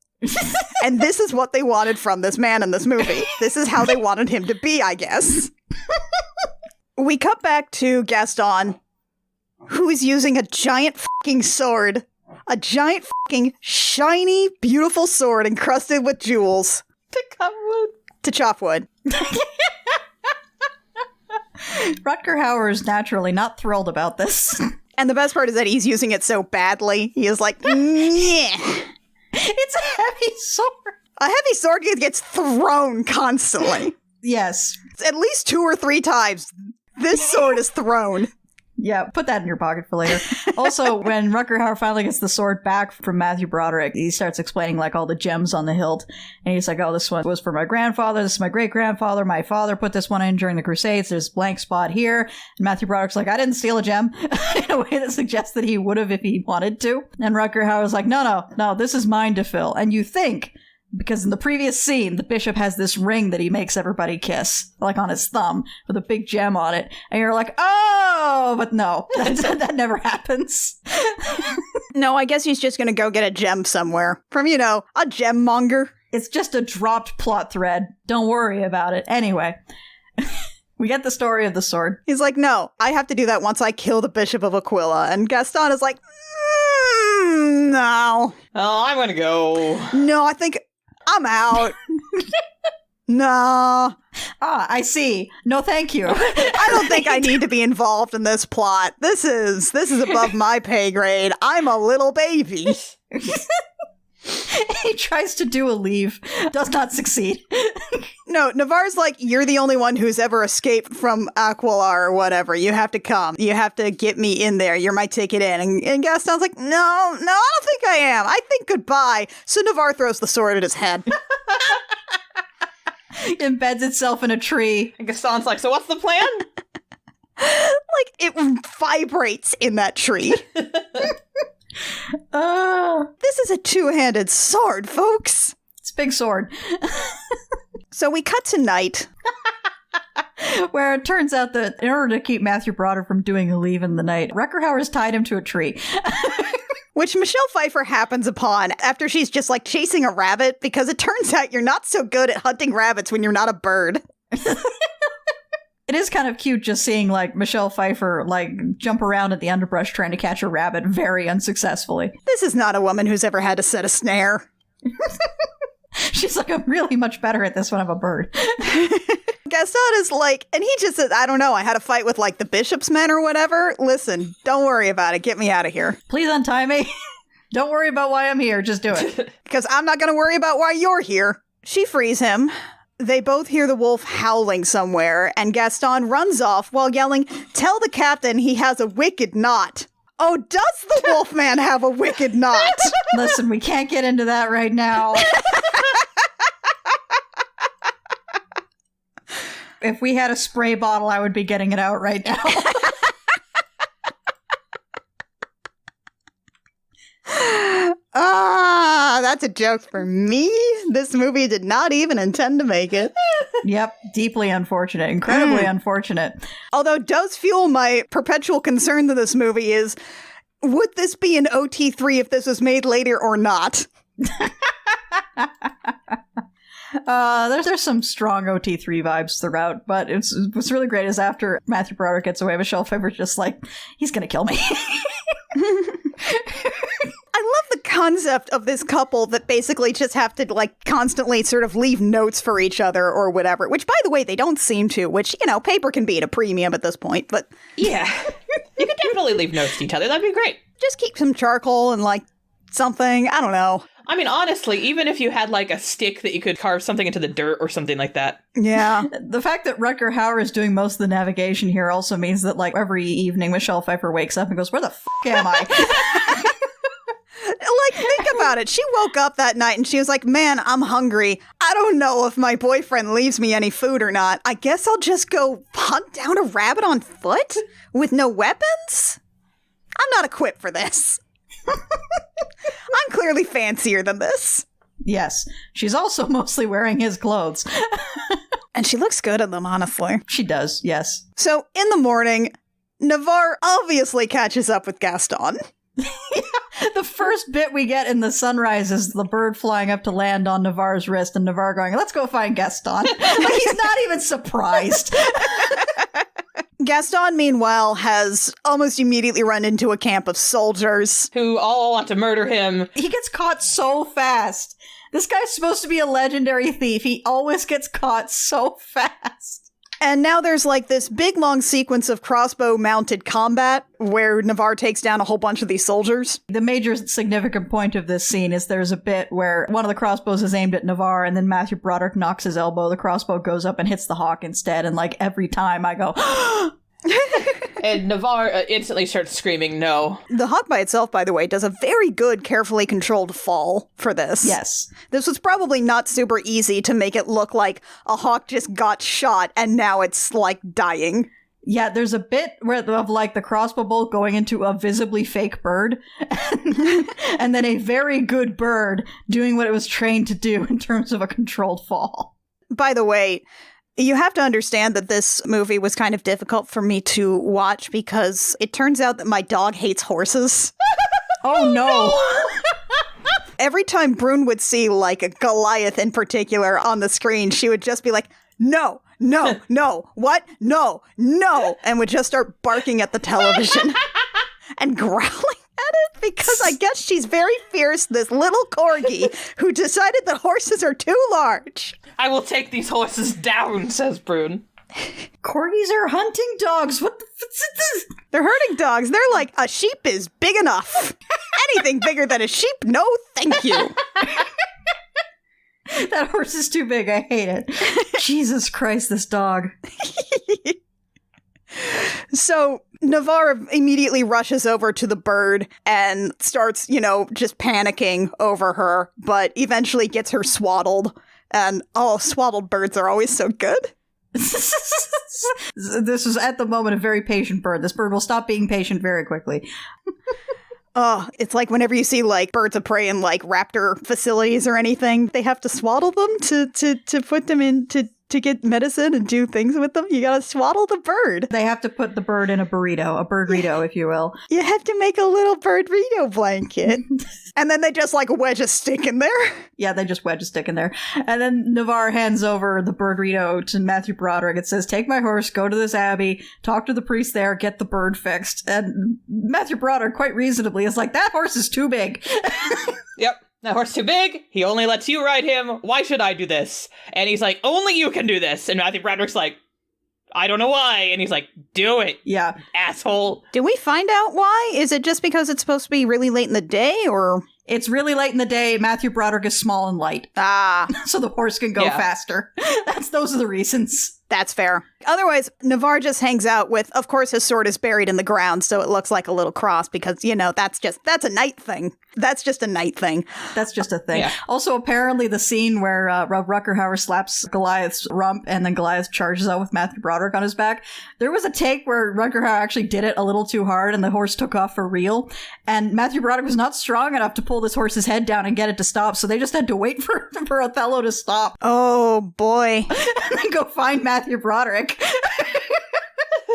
And this is what they wanted from this man in this movie. This is how they wanted him to be, I guess. We cut back to Gaston, who is using a giant fucking sword. A giant fucking shiny, beautiful sword encrusted with jewels.
To cut wood.
To chop wood.
Rutger Hauer is naturally not thrilled about this.
And the best part is that he's using it so badly. He is like, yeah.
It's a heavy sword.
A heavy sword gets thrown constantly.
Yes.
At least 2 or 3 times, this sword is thrown.
Yeah, put that in your pocket for later. Also, when Rutger Hauer finally gets the sword back from Matthew Broderick, he starts explaining like all the gems on the hilt. And he's like, oh, this one was for my grandfather. This is my great-grandfather. My father put this one in during the Crusades. There's a blank spot here. And Matthew Broderick's like, I didn't steal a gem. In a way that suggests that he would have if he wanted to. And Rutger Hauer's like, no, this is mine to fill. And you think, because in the previous scene, the bishop has this ring that he makes everybody kiss, like on his thumb, with a big gem on it. And you're like, oh, but no, that never happens.
No, I guess he's just going to go get a gem somewhere from, a gem monger.
It's just a dropped plot thread. Don't worry about it. Anyway, we get the story of the sword.
He's like, no, I have to do that once I kill the Bishop of Aquila. And Gaston is like, no.
Oh, I'm gonna go.
No, I think I'm out. No.
I see. No, thank you.
I don't think I need to be involved in this plot. This is above my pay grade. I'm a little baby.
He tries to do a leave. Does not succeed.
No, Navarre's like, you're the only one who's ever escaped from Aquilar or whatever. You have to come. You have to get me in there. You're my ticket in. And Gaston's like, no, I don't think I am. I think goodbye. So Navarre throws the sword at his head.
Embeds itself in a tree.
And Gaston's like, so what's the plan?
Like, it vibrates in that tree. This is a two-handed sword, folks.
It's a big sword.
So we cut to night.
Where it turns out that in order to keep Matthew Broderick from doing a leave in the night, Rutger Hauer's tied him to a tree.
Which Michelle Pfeiffer happens upon after she's just like chasing a rabbit, because it turns out you're not so good at hunting rabbits when you're not a bird.
It is kind of cute just seeing like Michelle Pfeiffer like jump around at the underbrush trying to catch a rabbit very unsuccessful.
This is not a woman who's ever had to set a snare.
She's like, I'm really much better at this when I'm a bird.
Gaston is like, and he just says, I don't know, I had a fight with like the bishop's men or whatever. Listen, don't worry about it. Get me out of here.
Please untie me. Don't worry about why I'm here. Just do it.
Because I'm not going to worry about why you're here. She frees him. They both hear the wolf howling somewhere, and Gaston runs off while yelling, tell the captain he has a wicked knot. Oh, does the wolfman have a wicked knot?
Listen, we can't get into that right now. If we had a spray bottle, I would be getting it out right now.
That's a joke for me. This movie did not even intend to make it.
Yep, deeply unfortunate. Incredibly unfortunate.
Although it does fuel my perpetual concern to this movie is, would this be an OT3 if this was made later or not?
There's some strong OT3 vibes throughout, but what's really great is after Matthew Broderick gets away, Michelle Pfeiffer's just like, he's gonna kill me.
I love the concept of this couple that basically just have to like constantly sort of leave notes for each other or whatever, which by the way, they don't seem to, which, paper can be at a premium at this point, but
yeah, you could definitely leave notes to each other. That'd be great.
Just keep some charcoal and like something. I don't know.
I mean, honestly, even if you had like a stick that you could carve something into the dirt or something like that.
Yeah.
The fact that Rutger Hauer is doing most of the navigation here also means that, like, every evening Michelle Pfeiffer wakes up and goes, where the f*** am I?
Like, think about it. She woke up that night and she was like, man, I'm hungry. I don't know if my boyfriend leaves me any food or not. I guess I'll just go hunt down a rabbit on foot with no weapons? I'm not equipped for this. I'm clearly fancier than this.
Yes. She's also mostly wearing his clothes.
And she looks good in them, honestly.
She does, yes.
So, in the morning, Navarre obviously catches up with Gaston.
The first bit we get in the sunrise is the bird flying up to land on Navarre's wrist and Navarre going, let's go find Gaston. Like, he's not even surprised.
Gaston, meanwhile, has almost immediately run into a camp of soldiers.
Who all want to murder him.
He gets caught so fast. This guy's supposed to be a legendary thief. He always gets caught so fast.
And now there's like this big long sequence of crossbow-mounted combat where Navarre takes down a whole bunch of these soldiers.
The major significant point of this scene is there's a bit where one of the crossbows is aimed at Navarre and then Matthew Broderick knocks his elbow. The crossbow goes up and hits the hawk instead. And like every time I go,
And Navarre instantly starts screaming, no.
The hawk by itself, by the way, does a very good, carefully controlled fall for this.
yes.
This was probably not super easy to make it look like a hawk just got shot and now it's like dying.
Yeah, there's a bit of like the crossbow bolt going into a visibly fake bird and then a very good bird doing what it was trained to do in terms of a controlled fall.
By the way, you have to understand that this movie was kind of difficult for me to watch because it turns out that my dog hates horses.
Oh no!
Every time Brune would see like a Goliath in particular on the screen, she would just be like, no, no, no, what? No, no, and would just start barking at the television and growling at it because I guess she's very fierce, this little corgi who decided that horses are too large.
I will take these horses down, says Brune.
Corgis are hunting dogs. What the f-
They're herding dogs. They're like, a sheep is big enough. Anything bigger than a sheep? No, thank you.
That horse is too big. I hate it. Jesus Christ, this dog.
So Navarre immediately rushes over to the bird and starts, just panicking over her, but eventually gets her swaddled. And, swaddled birds are always so good.
This is at the moment a very patient bird. This bird will stop being patient very quickly.
It's like whenever you see like birds of prey in like raptor facilities or anything, they have to swaddle them to put them in to get medicine and do things with them. You gotta swaddle the bird.
They have to put the bird in a burrito, a birdrito, if you will.
You have to make a little birdrito blanket. And then they just like wedge a stick in there.
Yeah, they just wedge a stick in there. And then Navarre hands over the birdrito to Matthew Broderick. It says, take my horse, go to this abbey, talk to the priest there, get the bird fixed. And Matthew Broderick, quite reasonably, is like, that horse is too big.
Yep. That horse too big. He only lets you ride him. Why should I do this? And he's like, only you can do this. And Matthew Broderick's like, I don't know why. And he's like, do it.
Yeah.
Asshole.
Do we find out why? Is it just because it's supposed to be really late in the day, or?
It's really late in the day. Matthew Broderick is small and light. So the horse can go faster. Those are the reasons.
That's fair. Otherwise, Navarre just hangs out with, of course, his sword is buried in the ground, so it looks like a little cross because, that's a night thing. That's just a night thing.
That's just a thing.
Yeah.
Also, apparently, the scene where Rutger Hauer slaps Goliath's rump and then Goliath charges out with Matthew Broderick on his back, there was a take where Rutger Hauer actually did it a little too hard and the horse took off for real. And Matthew Broderick was not strong enough to pull this horse's head down and get it to stop, so they just had to wait for Othello to stop.
Oh, boy.
And then go find Matthew Broderick.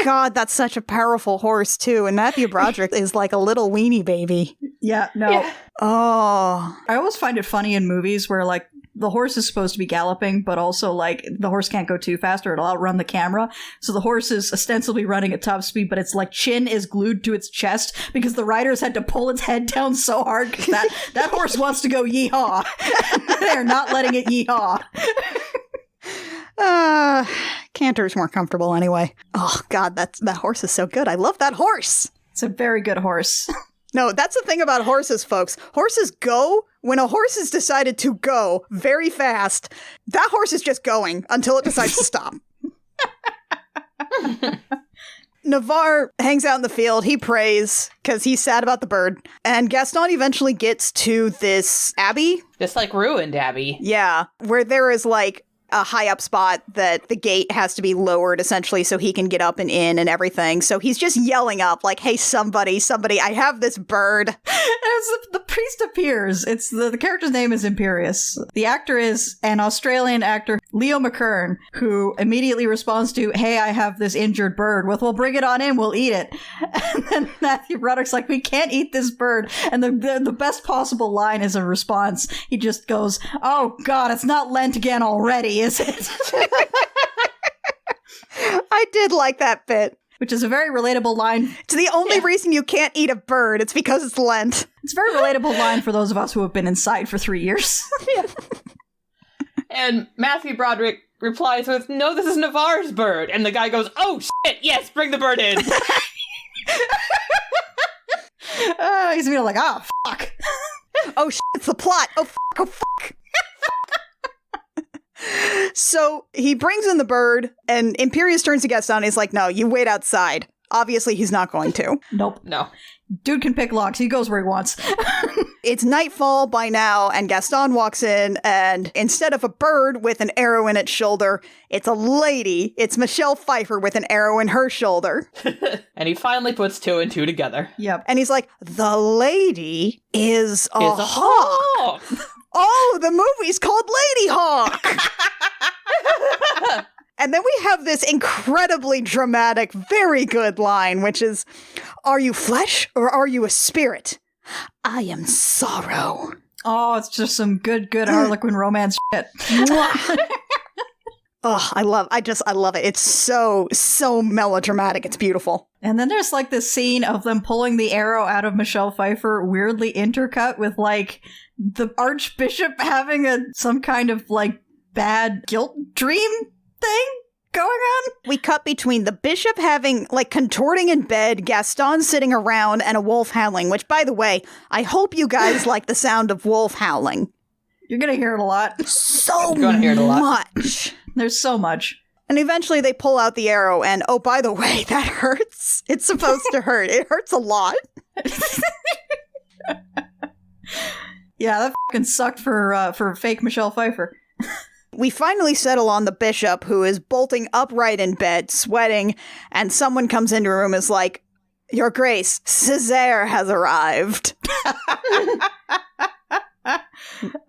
God, that's such a powerful horse, too. And Matthew Broderick is like a little weenie baby.
Yeah, no.
Yeah.
Oh.
I always find it funny in movies where, like, the horse is supposed to be galloping, but also, like, the horse can't go too fast or it'll outrun the camera. So the horse is ostensibly running at top speed, but its, like, chin is glued to its chest because the riders had to pull its head down so hard because that horse wants to go yeehaw. They're not letting it yeehaw.
Canter's more comfortable anyway. Oh, God, that horse is so good. I love that horse.
It's a very good horse.
No, that's the thing about horses, folks. Horses go when a horse has decided to go very fast. That horse is just going until it decides to stop. Navarre hangs out in the field. He prays because he's sad about the bird. And Gaston eventually gets to this abbey.
This, like, ruined abbey.
Yeah, where there is, like, a high up spot that the gate has to be lowered, essentially, so he can get up and in and everything. So he's just yelling up, like, hey, somebody, I have this bird.
As the priest appears, it's the character's name is Imperious. The actor is an Australian actor, Leo McKern, who immediately responds to, hey, I have this injured bird. Well, bring it on in, we'll eat it. And then Matthew Broderick's like, we can't eat this bird. And the best possible line is a response. He just goes, oh, God, it's not Lent again already, is it?
I did like that bit.
Which is a very relatable line.
It's the only reason you can't eat a bird. It's because it's Lent.
It's a very relatable line for those of us who have been inside for 3 years.
And Matthew Broderick replies with, no, this is Navarre's bird. And the guy goes, oh, shit, yes, bring the bird in.
He's gonna be like, oh, fuck.
Oh, shit, it's the plot. Oh, fuck, oh, fuck. So he brings in the bird, and Imperious turns to Gaston, and he's like, no, you wait outside. Obviously, he's not going to.
Nope.
No.
Dude can pick locks. He goes where he wants.
It's nightfall by now, and Gaston walks in, and instead of a bird with an arrow in its shoulder, it's a lady. It's Michelle Pfeiffer with an arrow in her shoulder.
And he finally puts 2 and 2 together.
Yep.
And he's like, the lady is a hawk. Oh, the movie's called Ladyhawke. And then we have this incredibly dramatic, very good line, which is, are you flesh or are you a spirit? I am sorrow.
Oh, it's just some good Harlequin romance shit.
Oh, I love it. It's so melodramatic. It's beautiful.
And then there's like this scene of them pulling the arrow out of Michelle Pfeiffer, weirdly intercut with like the Archbishop having some kind of like bad guilt dream thing going on.
We cut between the bishop having, like, contorting in bed, Gaston sitting around, and a wolf howling, which, by the way, I hope you guys like the sound of wolf howling.
You're gonna hear it a lot.
So
You're gonna hear it a lot.
much.
There's so much.
And eventually they pull out the arrow, and, oh, by the way, that hurts. It's supposed to hurt. It hurts a lot.
Yeah, that fucking sucked for fake Michelle Pfeiffer.
We finally settle on the bishop, who is bolting upright in bed, sweating, and someone comes into the room and is like, Your Grace, Césaire has arrived.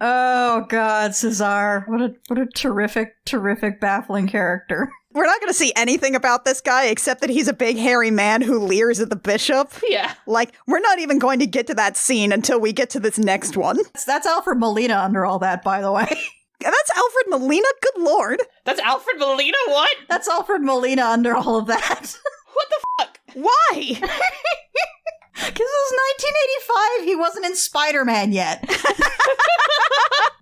Oh God, César. What a terrific, baffling character.
We're not going to see anything about this guy except that he's a big hairy man who leers at the bishop.
Yeah.
Like, we're not even going to get to that scene until we get to this next one.
That's Alfred Molina under all that, by the way.
That's Alfred Molina? Good lord.
That's Alfred Molina? What?
That's Alfred Molina under all of that.
What the fuck?
Why?
Because it was 1985. He wasn't in Spider-Man yet.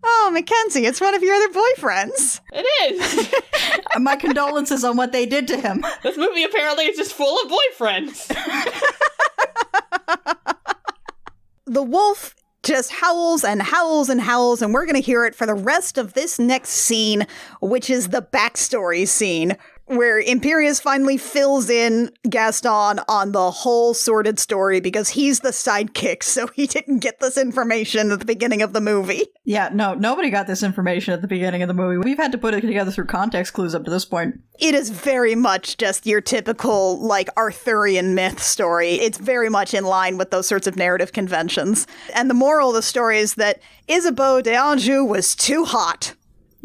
Oh, Mackenzie, it's one of your other boyfriends.
It is.
My condolences on what they did to him.
This movie apparently is just full of boyfriends.
The wolf just howls and howls and howls, and we're going to hear it for the rest of this next scene, which is the backstory scene, where Imperious finally fills in Gaston on the whole sordid story because he's the sidekick, so he didn't get this information at the beginning of the movie.
Yeah, no, nobody got this information at the beginning of the movie. We've had to put it together through context clues up to this point.
It is very much just your typical, like, Arthurian myth story. It's very much in line with those sorts of narrative conventions. And the moral of the story is that Isabeau d'Anjou was too hot.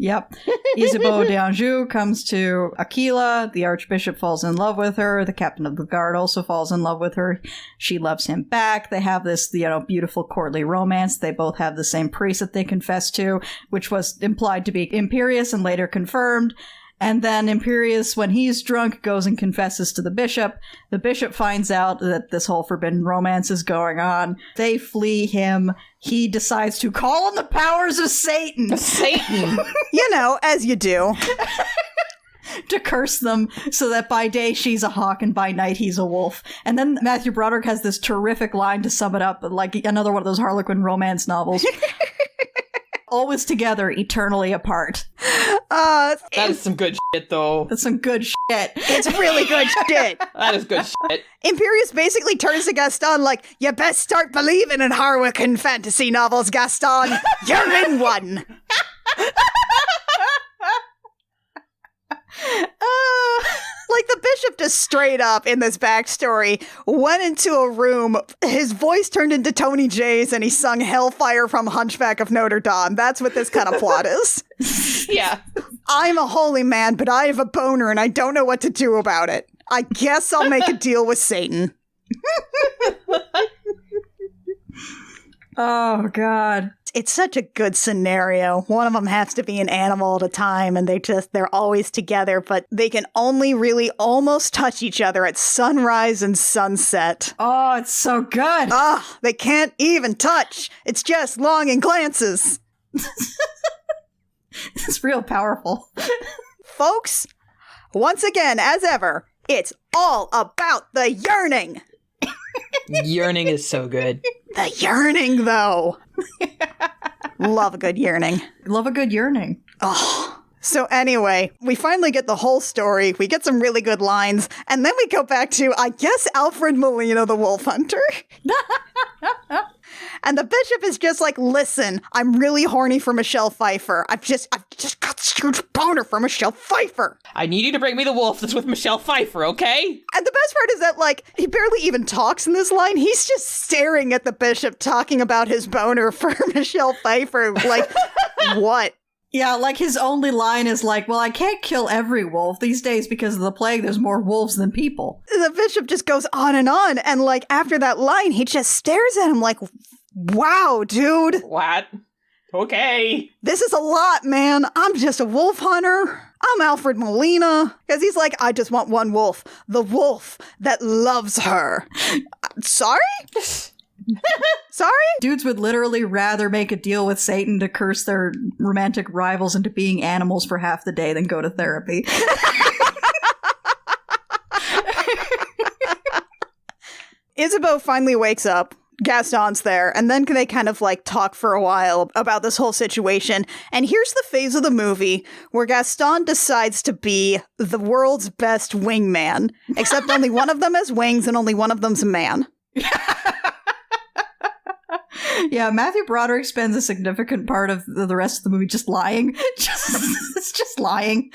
Yep. Isabeau d'Anjou comes to Aquila. The Archbishop falls in love with her. The captain of the guard also falls in love with her. She loves him back. They have this, beautiful courtly romance. They both have the same priest that they confess to, which was implied to be Imperious and later confirmed. And then Imperious, when he's drunk, goes and confesses to the bishop. The bishop finds out that this whole forbidden romance is going on. They flee him. He decides to call on the powers of Satan.
Satan.
You know, as you do.
to curse them so that by day she's a hawk and by night he's a wolf. And then Matthew Broderick has this terrific line to sum it up, like another one of those Harlequin romance novels. Always together, eternally apart.
That is some good shit, though.
That's some good shit.
It's really good shit.
That is good shit.
Imperius basically turns to Gaston like, you best start believing in Harlequin fantasy novels, Gaston. You're in one. Like, the bishop just straight up in this backstory went into a room, his voice turned into Tony J's, and he sung Hellfire from Hunchback of Notre Dame. That's what this kind of plot is.
Yeah.
I'm a holy man, but I have a boner and I don't know what to do about it. I guess I'll make a deal with Satan.
Oh, God.
It's such a good scenario. One of them has to be an animal at a time, and they're always together, but they can only really almost touch each other at sunrise and sunset.
Oh, it's so good.
They can't even touch. It's just longing glances.
It's real powerful.
Folks, once again, as ever, it's all about the yearning.
Yearning is so good.
The yearning, though. Love a good yearning.
Love a good yearning.
Oh. So anyway, we finally get the whole story. We get some really good lines. And then we go back to, I guess, Alfred Molina, the wolf hunter. And the bishop is just like, listen, I'm really horny for Michelle Pfeiffer. I've just got this huge boner for Michelle Pfeiffer.
I need you to bring me the wolf that's with Michelle Pfeiffer, okay?
And the best part is that, like, he barely even talks in this line. He's just staring at the bishop talking about his boner for Michelle Pfeiffer. Like, what?
Yeah, like his only line is like, well, I can't kill every wolf. These days, because of the plague, there's more wolves than people.
The bishop just goes on. And, like, after that line, he just stares at him like, wow, dude.
What? Okay.
This is a lot, man. I'm just a wolf hunter. I'm Alfred Molina. Because he's like, I just want one wolf. The wolf that loves her. Sorry? Sorry?
Dudes would literally rather make a deal with Satan to curse their romantic rivals into being animals for half the day than go to therapy.
Isabeau finally wakes up. Gaston's there, and then they kind of like talk for a while about this whole situation. And here's the phase of the movie where Gaston decides to be the world's best wingman, except only one of them has wings and only one of them's a man.
Yeah, Matthew Broderick spends a significant part of the rest of the movie just lying. It's just lying.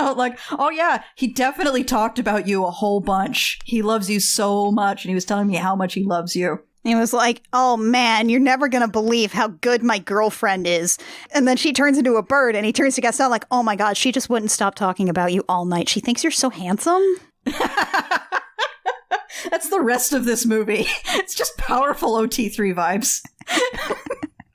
Like, oh yeah, he definitely talked about you a whole bunch. He loves you so much, and he was telling me how much he loves you.
He was like, oh man, you're never gonna believe how good my girlfriend is. And then she turns into a bird, and he turns to Gaston like, oh my god, she just wouldn't stop talking about you all night. She thinks you're so handsome.
That's the rest of this movie. It's just powerful OT3 vibes.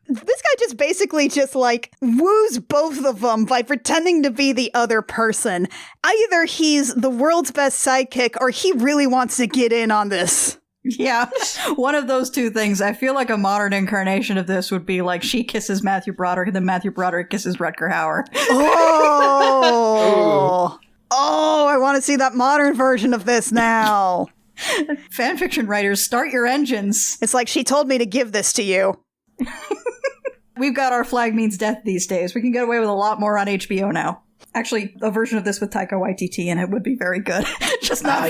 This guy just basically just like woos both of them by pretending to be the other person. Either he's the world's best sidekick or he really wants to get in on this.
Yeah, one of those two things. I feel like a modern incarnation of this would be like she kisses Matthew Broderick and then Matthew Broderick kisses Rutger Hauer.
Oh, oh, I want to see that modern version of this now.
Fanfiction writers, start your engines.
It's like, she told me to give this to you.
We've got Our Flag Means Death these days. We can get away with a lot more on HBO now. Actually, a version of this with Taika Waititi in it would be very good. Just not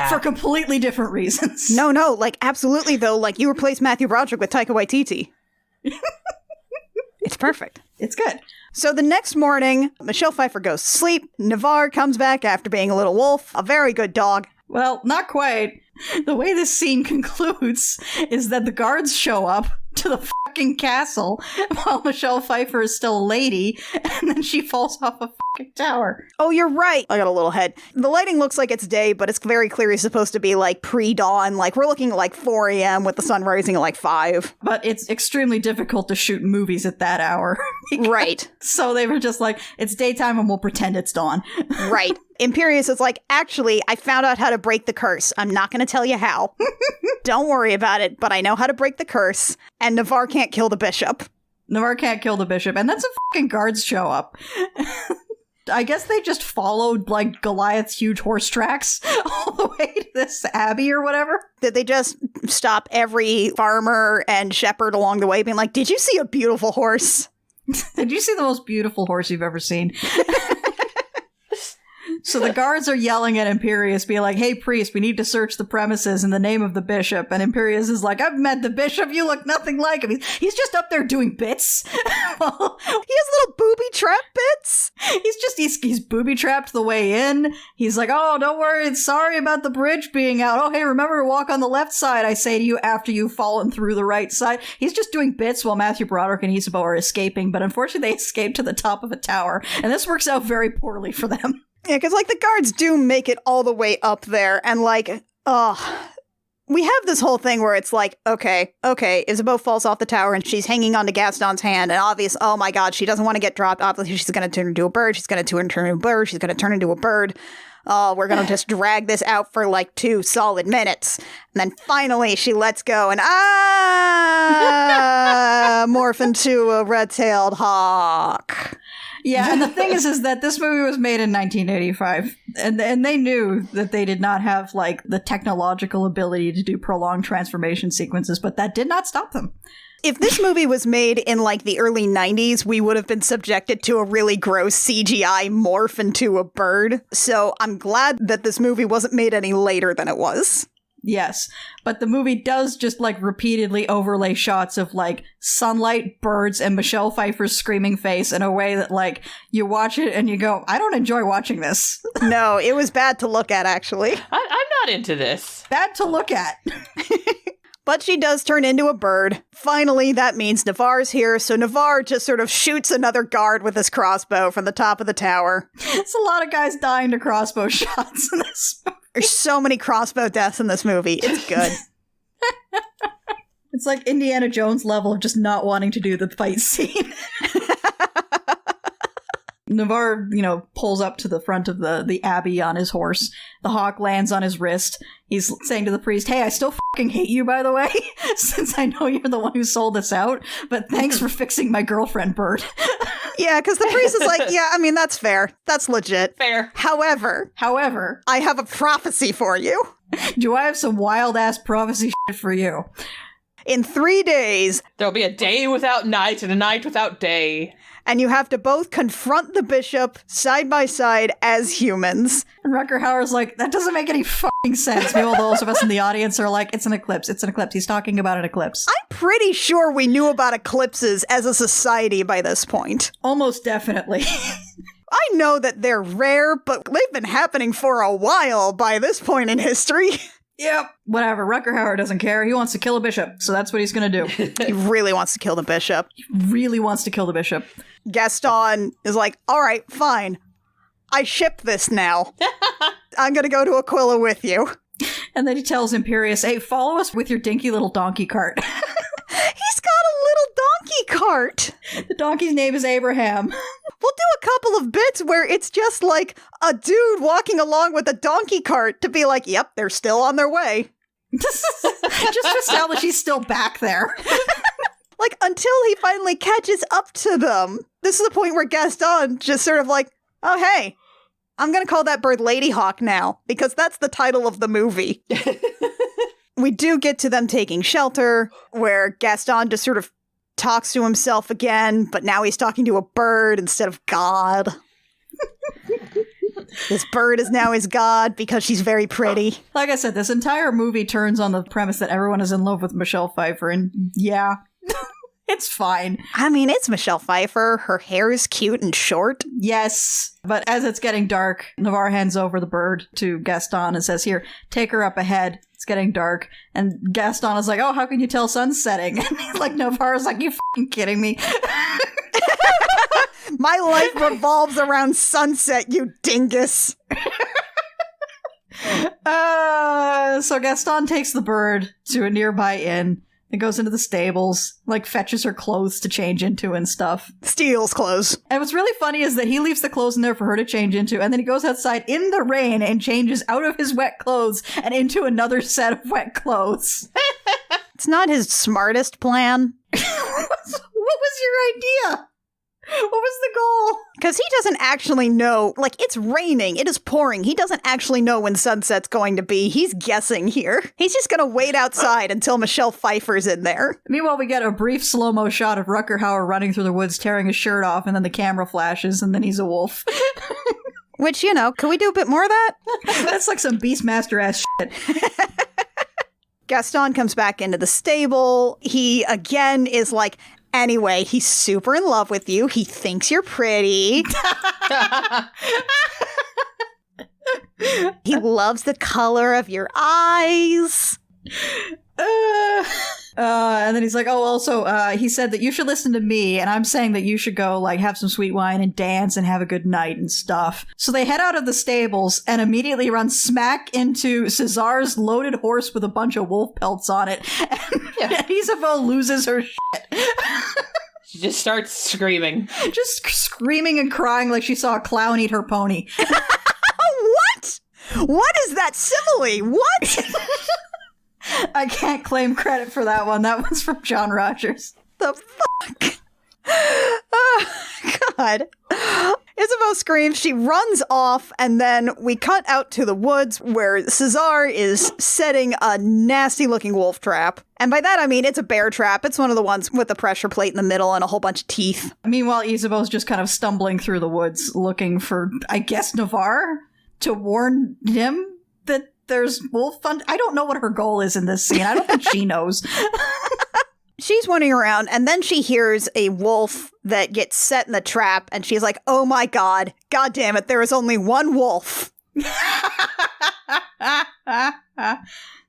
for completely different reasons.
No, like, absolutely, though. Like, you replace Matthew Broderick with Taika Waititi. It's perfect.
It's good.
So the next morning, Michelle Pfeiffer goes to sleep. Navarre comes back after being a little wolf. A very good dog.
Well, not quite. The way this scene concludes is that the guards show up to the fucking castle while Michelle Pfeiffer is still a lady, and then she falls off a fucking tower.
Oh, you're right. I got a little head. The lighting looks like it's day, but it's very clearly supposed to be like pre-dawn. Like, we're looking at like 4 a.m. with the sun rising at like 5.
But it's extremely difficult to shoot movies at that hour.
Right.
So they were just like, it's daytime and we'll pretend it's dawn.
Right. Imperius is like, actually, I found out how to break the curse. I'm not going to tell you how. Don't worry about it, but I know how to break the curse. And Navarre can't kill the bishop.
Navarre can't kill the bishop. And then some fucking guards show up. I guess they just followed, like, Goliath's huge horse tracks all the way to this abbey or whatever.
Did they just stop every farmer and shepherd along the way being like, did you see a beautiful horse?
Did you see the most beautiful horse you've ever seen? So the guards are yelling at Imperius, being like, hey, priest, we need to search the premises in the name of the bishop. And Imperius is like, I've met the bishop. You look nothing like him. He's just up there doing bits.
Well, he has little booby trap bits.
He's booby trapped the way in. He's like, oh, don't worry. Sorry about the bridge being out. Oh, hey, remember to walk on the left side, I say to you, after you've fallen through the right side. He's just doing bits while Matthew Broderick and Isabeau are escaping. But unfortunately, they escape to the top of a tower. And this works out very poorly for them.
Yeah, because, like, the guards do make it all the way up there, and, like, we have this whole thing where it's like, okay, Isabeau falls off the tower, and she's hanging onto Gaston's hand, and oh my god, she doesn't want to get dropped. Obviously, she's going to turn into a bird, she's going to turn into a bird, she's going to turn into a bird. Oh, we're going to just drag this out for, like, 2 solid minutes. And then finally, she lets go, and morph into a red-tailed hawk.
Yeah, and the thing is that this movie was made in 1985, and they knew that they did not have, like, the technological ability to do prolonged transformation sequences, but that did not stop them.
If this movie was made in, like, the early 90s, we would have been subjected to a really gross CGI morph into a bird. So I'm glad that this movie wasn't made any later than it was.
Yes, but the movie does just, like, repeatedly overlay shots of, like, sunlight, birds, and Michelle Pfeiffer's screaming face in a way that, like, you watch it and you go, I don't enjoy watching this.
No, it was bad to look at, actually.
I'm not into this.
Bad to look at.
But she does turn into a bird. Finally, that means Navarre's here, so Navarre just sort of shoots another guard with his crossbow from the top of the tower.
It's a lot of guys dying to crossbow shots in this movie.
There's so many crossbow deaths in this movie. It's good.
It's like Indiana Jones level of just not wanting to do the fight scene. Navarre, pulls up to the front of the abbey on his horse. The hawk lands on his wrist. He's saying to the priest, hey, I still fucking hate you, by the way, since I know you're the one who sold this out, but thanks for fixing my girlfriend, Bird.
Yeah, because the priest is like, yeah, I mean, that's fair. That's legit.
Fair.
However, I have a prophecy for you.
Do I have some wild-ass prophecy shit for you?
In 3 days,
there'll be a day without night and a night without day.
And you have to both confront the bishop side by side as humans.
And Rutger Hauer's like, that doesn't make any fucking sense. Meanwhile, those of us in the audience are like, it's an eclipse. It's an eclipse. He's talking about an eclipse.
I'm pretty sure we knew about eclipses as a society by this point.
Almost definitely.
I know that they're rare, but they've been happening for a while by this point in history.
Yep. Whatever. Rutger Hauer doesn't care. He wants to kill a bishop, so that's what he's going to do.
He really wants to kill the bishop. Gaston is like, all right, fine. I ship this now. I'm going to go to Aquila with you.
And then he tells Imperius, hey, follow us with your dinky little donkey cart.
He's got a little donkey cart.
The donkey's name is Abraham.
We'll do a couple of bits where it's just like a dude walking along with a donkey cart to be like, yep, they're still on their way.
Just to establish he's still back there.
Like, until he finally catches up to them. This is the point where Gaston just sort of like, oh, hey, I'm going to call that bird Ladyhawke now, because that's the title of the movie. We do get to them taking shelter, where Gaston just sort of talks to himself again, but now he's talking to a bird instead of God. This bird is now his god because she's very pretty.
Like I said, this entire movie turns on the premise that everyone is in love with Michelle Pfeiffer, and yeah, it's fine.
I mean, it's Michelle Pfeiffer. Her hair is cute and short.
Yes, but as it's getting dark, Navarre hands over the bird to Gaston and says, here, take her up ahead. It's getting dark. And Gaston is like, oh, how can you tell sun's setting? And like, Navarre's like, you fucking kidding me?
My life revolves around sunset, you dingus.
So Gaston takes the bird to a nearby inn and goes into the stables, like fetches her clothes to change into and stuff.
Steals clothes.
And what's really funny is that he leaves the clothes in there for her to change into, and then he goes outside in the rain and changes out of his wet clothes and into another set of wet clothes.
It's not his smartest plan.
What was your idea? What was the goal?
Because he doesn't actually know, like, it's raining, it is pouring. He doesn't actually know when sunset's going to be. He's guessing here. He's just going to wait outside until Michelle Pfeiffer's in there.
Meanwhile, we get a brief slow-mo shot of Rutger Hauer running through the woods, tearing his shirt off, and then the camera flashes, and then he's a wolf.
Which, you know, can we do a bit more of that?
That's like some Beastmaster-ass shit.
Gaston comes back into the stable. He, again, is like, anyway, he's super in love with you. He thinks you're pretty. He loves the color of your eyes.
And then he's like, oh, also, he said that you should listen to me, and I'm saying that you should go, like, have some sweet wine and dance and have a good night and stuff. So they head out of the stables and immediately run smack into Cesar's loaded horse with a bunch of wolf pelts on it. And Isabel loses her shit.
She just starts screaming.
Just screaming and crying like she saw a clown eat her pony.
What? What is that simile? What?
I can't claim credit for that one. That one's from John Rogers.
The fuck? Oh, God. Isabel screams, she runs off, and then we cut out to the woods where Cesar is setting a nasty-looking wolf trap. And by that, I mean it's a bear trap. It's one of the ones with the pressure plate in the middle and a whole bunch of teeth.
Meanwhile, Isabel's just kind of stumbling through the woods looking for, I guess, Navarre to warn him that there's wolf fun. I don't know what her goal is in this scene. I don't think she knows.
She's wandering around, and then she hears a wolf that gets set in the trap, and she's like, oh my god damn it, there is only one wolf.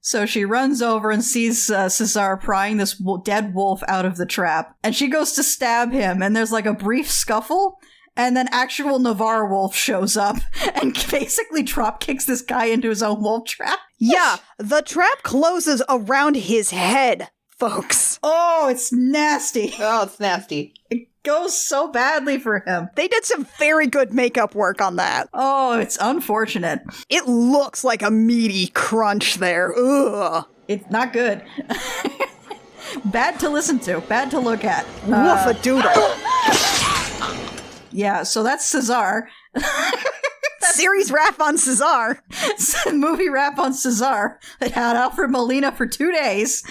So she runs over and sees Cesar prying this dead wolf out of the trap, and she goes to stab him, and there's like a brief scuffle, and then actual Navarre wolf shows up and basically drop kicks this guy into his own wolf trap.
Yeah, the trap closes around his head, folks.
Oh, it's nasty.
Oh, it's nasty.
It goes so badly for him.
They did some very good makeup work on that.
Oh, it's unfortunate.
It looks like a meaty crunch there. Ugh.
It's not good. Bad to listen to. Bad to look at.
Woof-a-doodle.
Yeah, so that's Cesar.
Series wrap on Cesar.
Movie wrap on Cesar that had Alfred Molina for 2 days.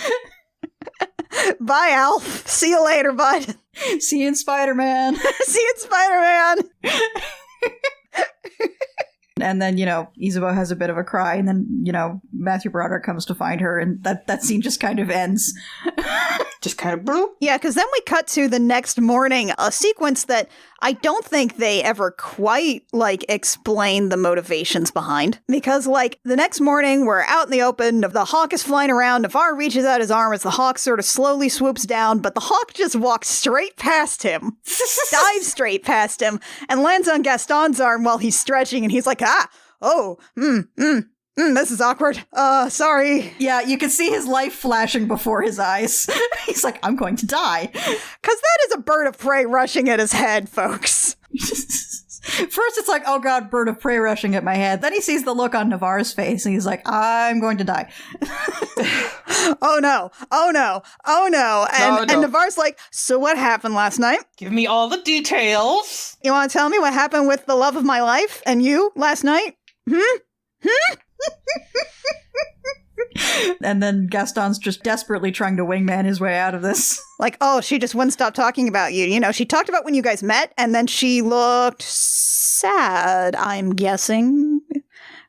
Bye, Alf. See you later, bud.
See you in Spider-Man.
See you in Spider-Man.
And then, you know, Isabel has a bit of a cry, and then, you know, Matthew Broderick comes to find her, and that scene just kind of ends.
Just kind of bloop.
Yeah, because then we cut to the next morning, a sequence that I don't think they ever quite, like, explain the motivations behind. Because, like, the next morning, we're out in the open, the hawk is flying around, Navarre reaches out his arm as the hawk sort of slowly swoops down, but the hawk just walks straight past him, dives straight past him, and lands on Gaston's arm while he's stretching, and he's like, this is awkward. Sorry.
Yeah, you can see his life flashing before his eyes. He's like, I'm going to die.
Because that is a bird of prey rushing at his head, folks.
First, it's like, oh god, bird of prey rushing at my head. Then he sees the look on Navarre's face, and he's like, I'm going to die.
Oh no. And
No.
Navarre's like, so what happened last night?
Give me all the details.
You want to tell me what happened with the love of my life and you last night?
And then Gaston's just desperately trying to wingman his way out of this.
Like, oh, she just wouldn't stop talking about you. You know, she talked about when you guys met, and then she looked sad, I'm guessing,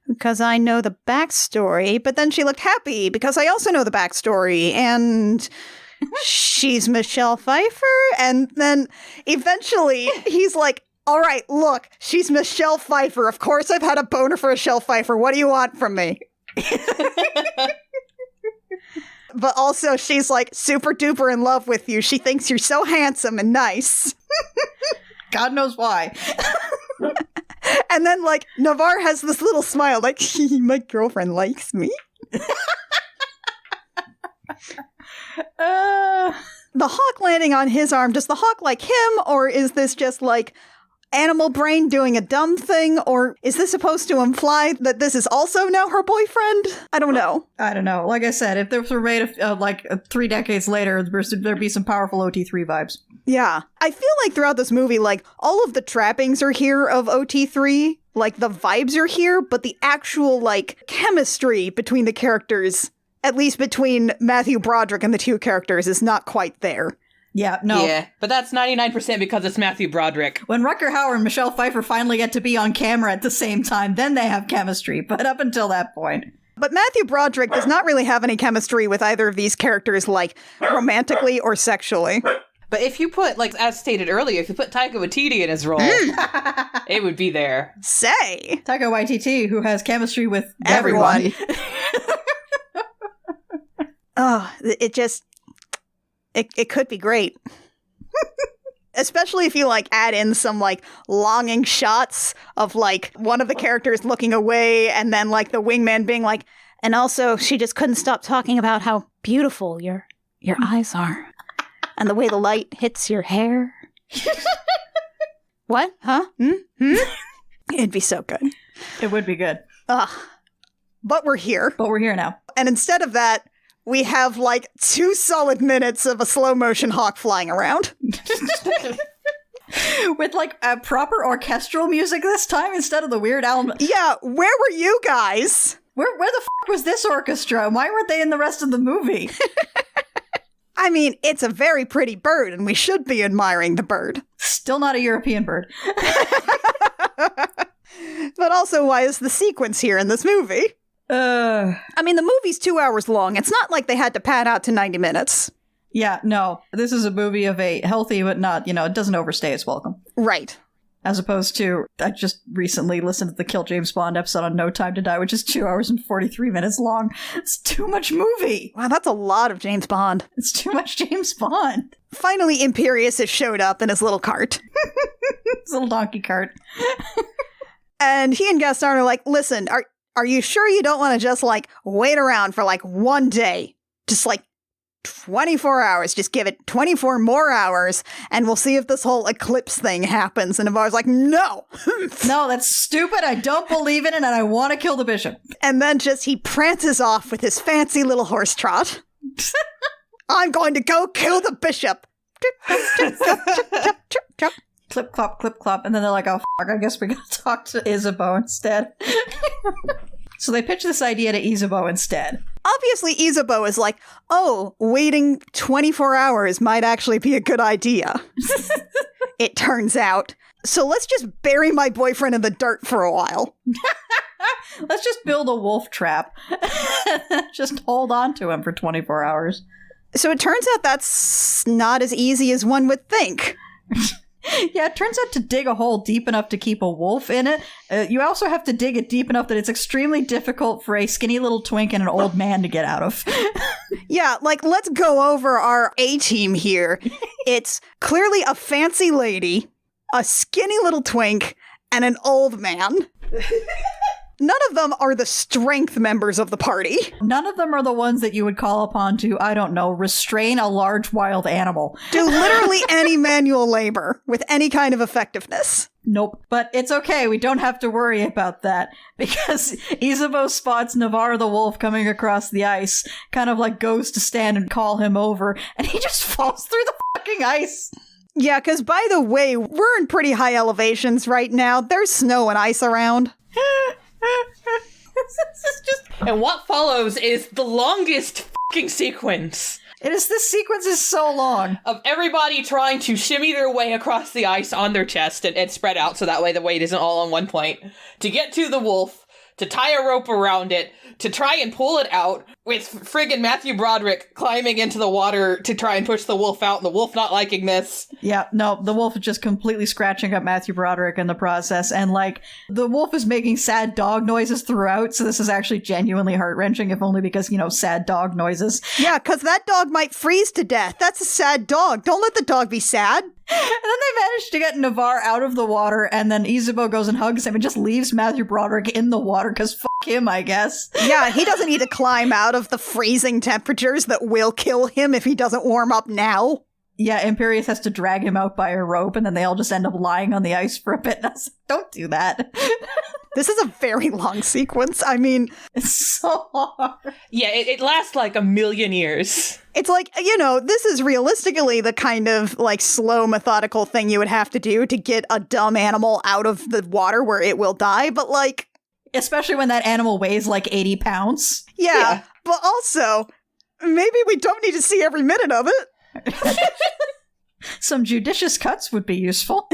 because I know the backstory. But then she looked happy, because I also know the backstory, and she's Michelle Pfeiffer. And then eventually he's like, all right, look, she's Michelle Pfeiffer. Of course I've had a boner for Michelle Pfeiffer. What do you want from me? But also she's like super duper in love with you. She thinks you're so handsome and nice.
God knows why.
And then like Navarre has this little smile like, my girlfriend likes me. The hawk landing on his arm, does the hawk like him, or is this just like animal brain doing a dumb thing, or is this supposed to imply that this is also now her boyfriend? I don't know.
I don't know. Like I said, if this were made 3 decades later, there'd be some powerful OT3 vibes.
Yeah. I feel like throughout this movie, like, all of the trappings are here of OT3. Like, the vibes are here, but the actual, like, chemistry between the characters, at least between Matthew Broderick and the two characters, is not quite there.
Yeah, no.
Yeah, but that's 99% because it's Matthew Broderick.
When Rutger Hauer and Michelle Pfeiffer finally get to be on camera at the same time, then they have chemistry. But up until that point...
But Matthew Broderick does not really have any chemistry with either of these characters, like, romantically or sexually.
But if you put, like, as stated earlier, if you put Taika Waititi in his role, it would be there.
Say!
Taika Waititi, who has chemistry with
everyone.
Oh,
it could be great. Especially if you, like, add in some, like, longing shots of, like, one of the characters looking away and then, like, the wingman being like, and also she just couldn't stop talking about how beautiful your eyes are and the way the light hits your hair. What? Huh? It'd be so good.
It would be good.
But we're here.
But we're here now.
And instead of that, we have, like, 2 solid minutes of a slow-motion hawk flying around.
With, like, a proper orchestral music this time instead of the weird Alan...
Yeah, where were you guys?
Where the f*** was this orchestra? Why weren't they in the rest of the movie?
I mean, it's a very pretty bird, and we should be admiring the bird.
Still not a European bird.
But also, why is the sequence here in this movie? I mean, the movie's 2 hours long. It's not like they had to pad out to 90 minutes.
Yeah, no. This is a movie of a healthy but not, it doesn't overstay its welcome.
Right.
As opposed to, I just recently listened to the Kill James Bond episode on No Time to Die, which is 2 hours and 43 minutes long. It's too much movie.
Wow, that's a lot of James Bond.
It's too much James Bond.
Finally, Imperius has showed up in his little cart.
His little donkey cart.
And he and Gaston are like, listen, are you sure you don't want to just, like, wait around for, like, one day? Just, like, 24 hours. Just give it 24 more hours, and we'll see if this whole eclipse thing happens. And Navarre's like, no!
No, that's stupid. I don't believe in it, and I want to kill the bishop.
And then he prances off with his fancy little horse trot. I'm going to go kill the bishop!
Clip, clop, and then they're like, oh, fuck, I guess we gotta talk to Isabeau instead. So they pitch this idea to Isabeau instead.
Obviously, Isabeau is like, oh, waiting 24 hours might actually be a good idea. It turns out. So let's just bury my boyfriend in the dirt for a while.
Let's just build a wolf trap. Just hold on to him for 24 hours.
So it turns out that's not as easy as one would think.
Yeah, it turns out to dig a hole deep enough to keep a wolf in it, you also have to dig it deep enough that it's extremely difficult for a skinny little twink and an old man to get out of.
Yeah, like, let's go over our A-team here. It's clearly a fancy lady, a skinny little twink, and an old man. None of them are the strength members of the party.
None of them are the ones that you would call upon to, I don't know, restrain a large wild animal.
Do literally any manual labor with any kind of effectiveness.
Nope. But it's okay, we don't have to worry about that, because Isabeau spots Navarre the wolf coming across the ice, kind of like goes to stand and call him over, and he just falls through the fucking ice.
Yeah, because by the way, we're in pretty high elevations right now. There's snow and ice around.
And what follows is the longest fucking sequence.
This sequence is so long.
Of everybody trying to shimmy their way across the ice on their chest and spread out so that way the weight isn't all on one point. To get to the wolf, to tie a rope around it, to try and pull it out, with friggin' Matthew Broderick climbing into the water to try and push the wolf out, and the wolf not liking this.
Yeah, no, the wolf is just completely scratching up Matthew Broderick in the process, and, like, the wolf is making sad dog noises throughout, so this is actually genuinely heart-wrenching, if only because, sad dog noises.
Yeah, because that dog might freeze to death. That's a sad dog. Don't let the dog be sad.
And then they manage to get Navarre out of the water, and then Isabeau goes and hugs him and just leaves Matthew Broderick in the water, because fuck him, I guess.
Yeah, he doesn't need to climb out of the freezing temperatures that will kill him if he doesn't warm up now.
Yeah, Imperius has to drag him out by a rope, and then they all just end up lying on the ice for a bit. And I was like, don't do that.
This is a very long sequence. I mean,
It's so hard.
Yeah, it lasts like a million years.
it's like, this is realistically the kind of like slow, methodical thing you would have to do to get a dumb animal out of the water where it will die. But like,
Especially when that animal weighs like 80 pounds.
yeah. But also, maybe we don't need to see every minute of it.
Some judicious cuts would be useful.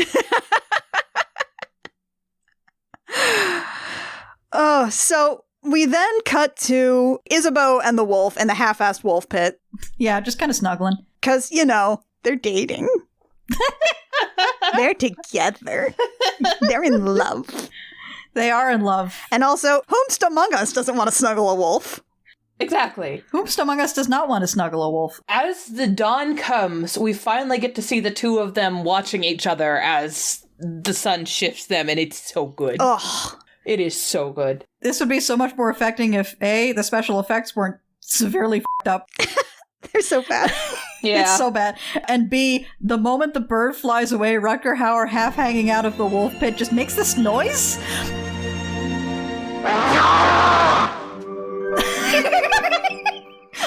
Oh, so we then cut to Isabeau and the wolf in the half-assed wolf pit.
Yeah, just kind of snuggling.
Because, they're dating. They're together. They're in love.
They are in love.
And also, whomst among us doesn't want to snuggle a wolf?
Exactly.
Whomst among us does not want to snuggle a wolf?
As the dawn comes, we finally get to see the two of them watching each other as the sun shifts them, and it's so good.
Ugh.
It is so good.
This would be so much more affecting if A, the special effects weren't severely f***ed up.
They're so bad.
Yeah.
It's so bad. And B, the moment the bird flies away, Rutger Hauer, half hanging out of the wolf pit, just makes this noise.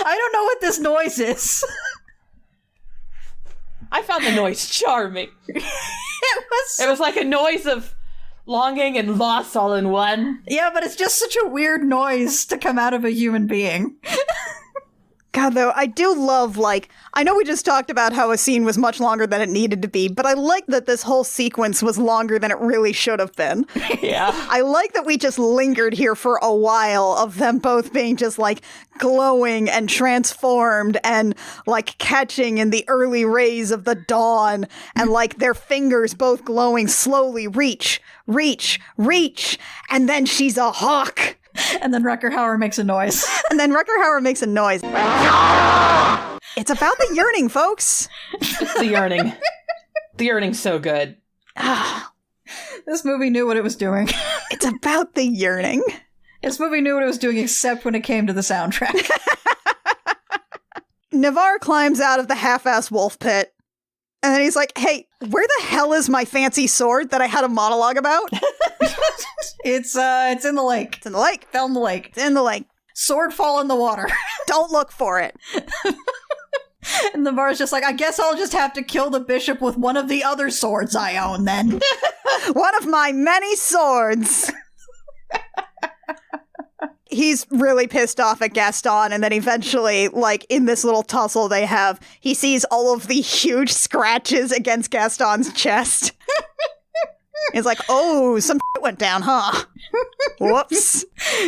I don't know what this noise is.
I found the noise charming. It was like a noise of longing and loss all in one.
Yeah, but it's just such a weird noise to come out of a human being.
God, though, I do love, I know we just talked about how a scene was much longer than it needed to be, but I like that this whole sequence was longer than it really should have been.
Yeah.
I like that we just lingered here for a while of them both being just, glowing and transformed and, catching in the early rays of the dawn and, their fingers both glowing slowly. Reach, reach, reach, and then she's a hawk.
And then Rutger Hauer makes a noise.
And then Rutger Hauer makes a noise. It's about the yearning, folks.
It's the yearning. The yearning's so good.
This movie knew what it was doing.
It's about the yearning.
This movie knew what it was doing, except when it came to the soundtrack.
Navarre climbs out of the half-assed wolf pit, and then he's like, hey, where the hell is my fancy sword that I had a monologue about?
It's in the lake.
It's in the lake.
Fell in the lake.
It's in the lake.
Sword fall in the water.
Don't look for it.
And Navarre's just like, I guess I'll just have to kill the bishop with one of the other swords I own then.
One of my many swords. He's really pissed off at Gaston, and then eventually, in this little tussle they have, he sees all of the huge scratches against Gaston's chest. He's like, oh, some shit went down, huh? Whoops.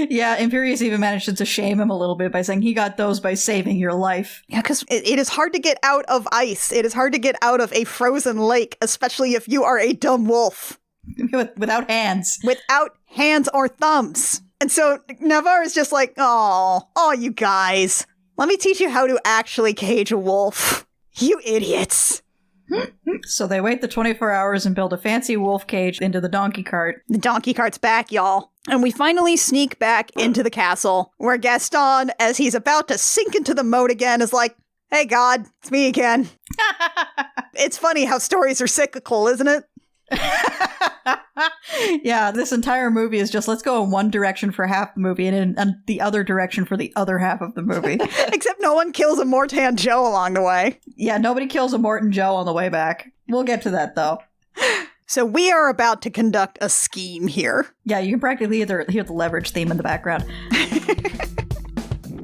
Yeah, Imperius even managed to shame him a little bit by saying he got those by saving your life.
Yeah, because it is hard to get out of ice. It is hard to get out of a frozen lake, especially if you are a dumb wolf.
Without hands.
Without hands or thumbs. And so Navarre is just like, oh, you guys. Let me teach you how to actually cage a wolf. You idiots.
So they wait the 24 hours and build a fancy wolf cage into the donkey cart.
The donkey cart's back, y'all. And we finally sneak back into the castle, where Gaston, as he's about to sink into the moat again, is like, hey, God, it's me again. It's funny how stories are cyclical, isn't it?
Yeah, this entire movie is just, let's go in one direction for half the movie and in the other direction for the other half of the movie.
Except no one kills a Mortan Joe along the way.
Yeah, nobody kills a Morton Joe on the way back. We'll get to that, though.
So we are about to conduct a scheme here.
Yeah, you can practically hear the leverage theme in the background.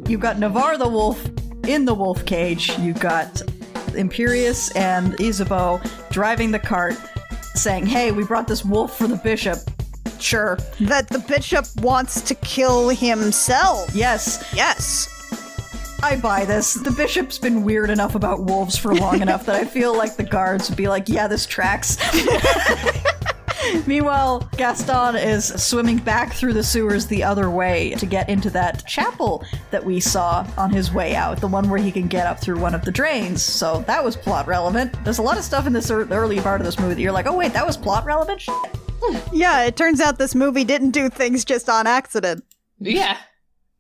You've got Navarre the wolf in the wolf cage. You've got Imperius and Isabeau driving the cart, saying, hey, we brought this wolf for the bishop. Sure.
That the bishop wants to kill himself.
Yes.
Yes.
I buy this. The bishop's been weird enough about wolves for long enough that I feel like the guards would be like, yeah, this tracks. Meanwhile, Gaston is swimming back through the sewers the other way to get into that chapel that we saw on his way out, the one where he can get up through one of the drains. So that was plot relevant. There's a lot of stuff in this early part of this movie that you're like, oh wait, that was plot relevant? Shit.
Yeah, it turns out this movie didn't do things just on accident.
Yeah.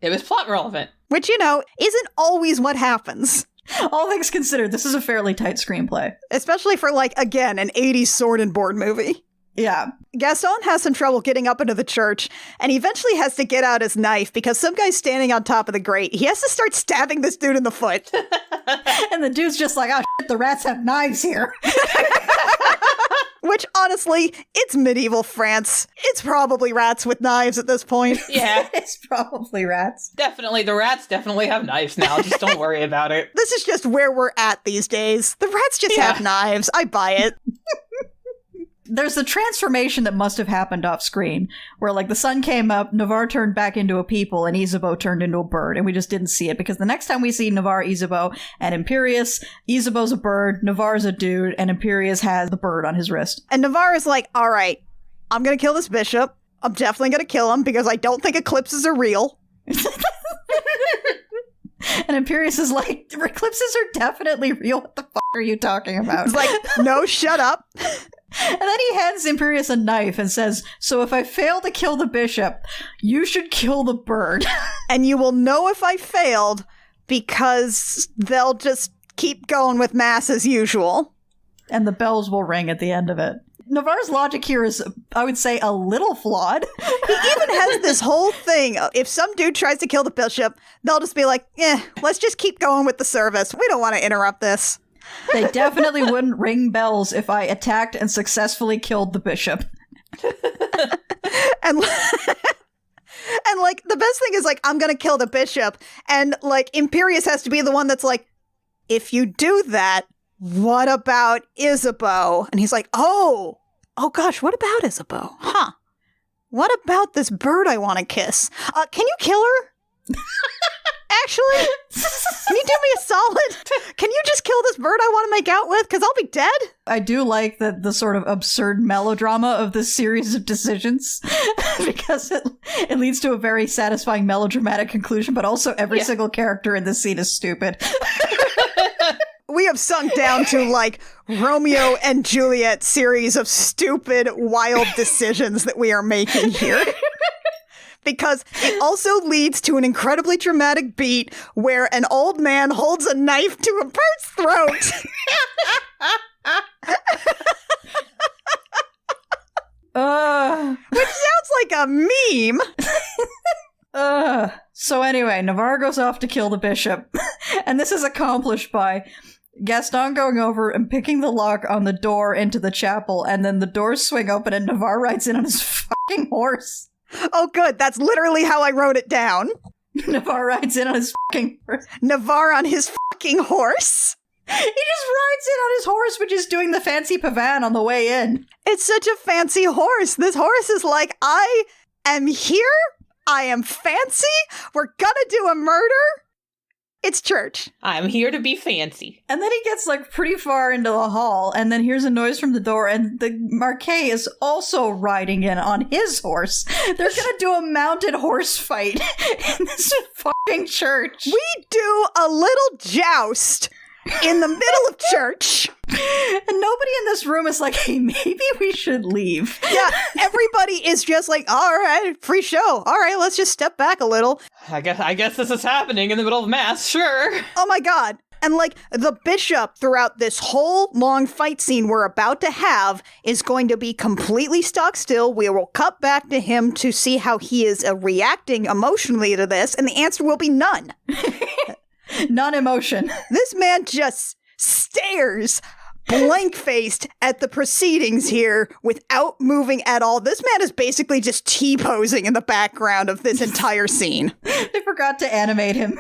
It was plot relevant.
Which, isn't always what happens.
All things considered, this is a fairly tight screenplay.
Especially for, like, again, an 80s sword and board movie.
Yeah.
Gaston has some trouble getting up into the church, and he eventually has to get out his knife because some guy's standing on top of the grate. He has to start stabbing this dude in the foot.
And the dude's just like, oh, shit, the rats have knives here.
Which, honestly, it's medieval France. It's probably rats with knives at this point.
Yeah.
It's probably rats.
Definitely. The rats definitely have knives now. Just don't worry about it.
This is just where we're at these days. The rats just have knives. I buy it.
There's the transformation that must have happened off screen, where like the sun came up, Navarre turned back into a people, and Isabeau turned into a bird, and we just didn't see it, because the next time we see Navarre, Isabeau, and Imperius, Isabeau's a bird, Navarre's a dude, and Imperius has the bird on his wrist.
And Navarre is like, all right, I'm going to kill this bishop. I'm definitely going to kill him because I don't think eclipses are real.
And Imperius is like, eclipses are definitely real. What the fuck are you talking about?
It's like, no, shut up.
And then he hands Imperius a knife and says, so if I fail to kill the bishop, you should kill the bird.
And you will know if I failed because they'll just keep going with mass as usual.
And the bells will ring at the end of it. Navarre's logic here is, I would say, a little flawed.
He even has this whole thing. If some dude tries to kill the bishop, they'll just be like, let's just keep going with the service. We don't want to interrupt this.
They definitely wouldn't ring bells if I attacked and successfully killed the bishop.
And like, the best thing is, like, I'm gonna kill the bishop. And, like, Imperius has to be the one that's like, if you do that, what about Isabeau? And he's like, oh gosh, what about Isabeau? Huh. What about this bird I want to kiss? Can you kill her? Actually, can you do me a solid? Can you just kill this bird I want to make out with? Because I'll be dead.
I do like the sort of absurd melodrama of this series of decisions because it leads to a very satisfying melodramatic conclusion, but also every single character in this scene is stupid.
We have sunk down to, like, Romeo and Juliet series of stupid, wild decisions that we are making here. Because it also leads to an incredibly dramatic beat where an old man holds a knife to a bird's throat. Which sounds like a meme.
So anyway, Navarre goes off to kill the bishop. And this is accomplished by Gaston going over and picking the lock on the door into the chapel, and then the doors swing open and Navarre rides in on his fucking horse.
Oh, good. That's literally how I wrote it down.
Navarre rides in on his fucking horse.
Navarre on his fucking horse?
He just rides in on his horse, which is doing the fancy pavan on the way in.
It's such a fancy horse. This horse is like, I am here. I am fancy. We're gonna do a murder. It's church.
I'm here to be fancy.
And then he gets like pretty far into the hall and then hears a noise from the door and the Marquis is also riding in on his horse. They're gonna do a mounted horse fight in this fucking church.
We do a little joust in the middle of church.
And nobody in this room is like, hey, maybe we should leave.
Yeah, everybody is just like, all right, free show. All right, let's just step back a little.
I guess this is happening in the middle of mass, sure.
Oh my god. And like, the bishop throughout this whole long fight scene we're about to have is going to be completely stock still. We will cut back to him to see how he is reacting emotionally to this, and the answer will be none.
Non-emotion.
This man just stares blank-faced at the proceedings here without moving at all. This man is basically just T-posing in the background of this entire scene.
They forgot to animate him.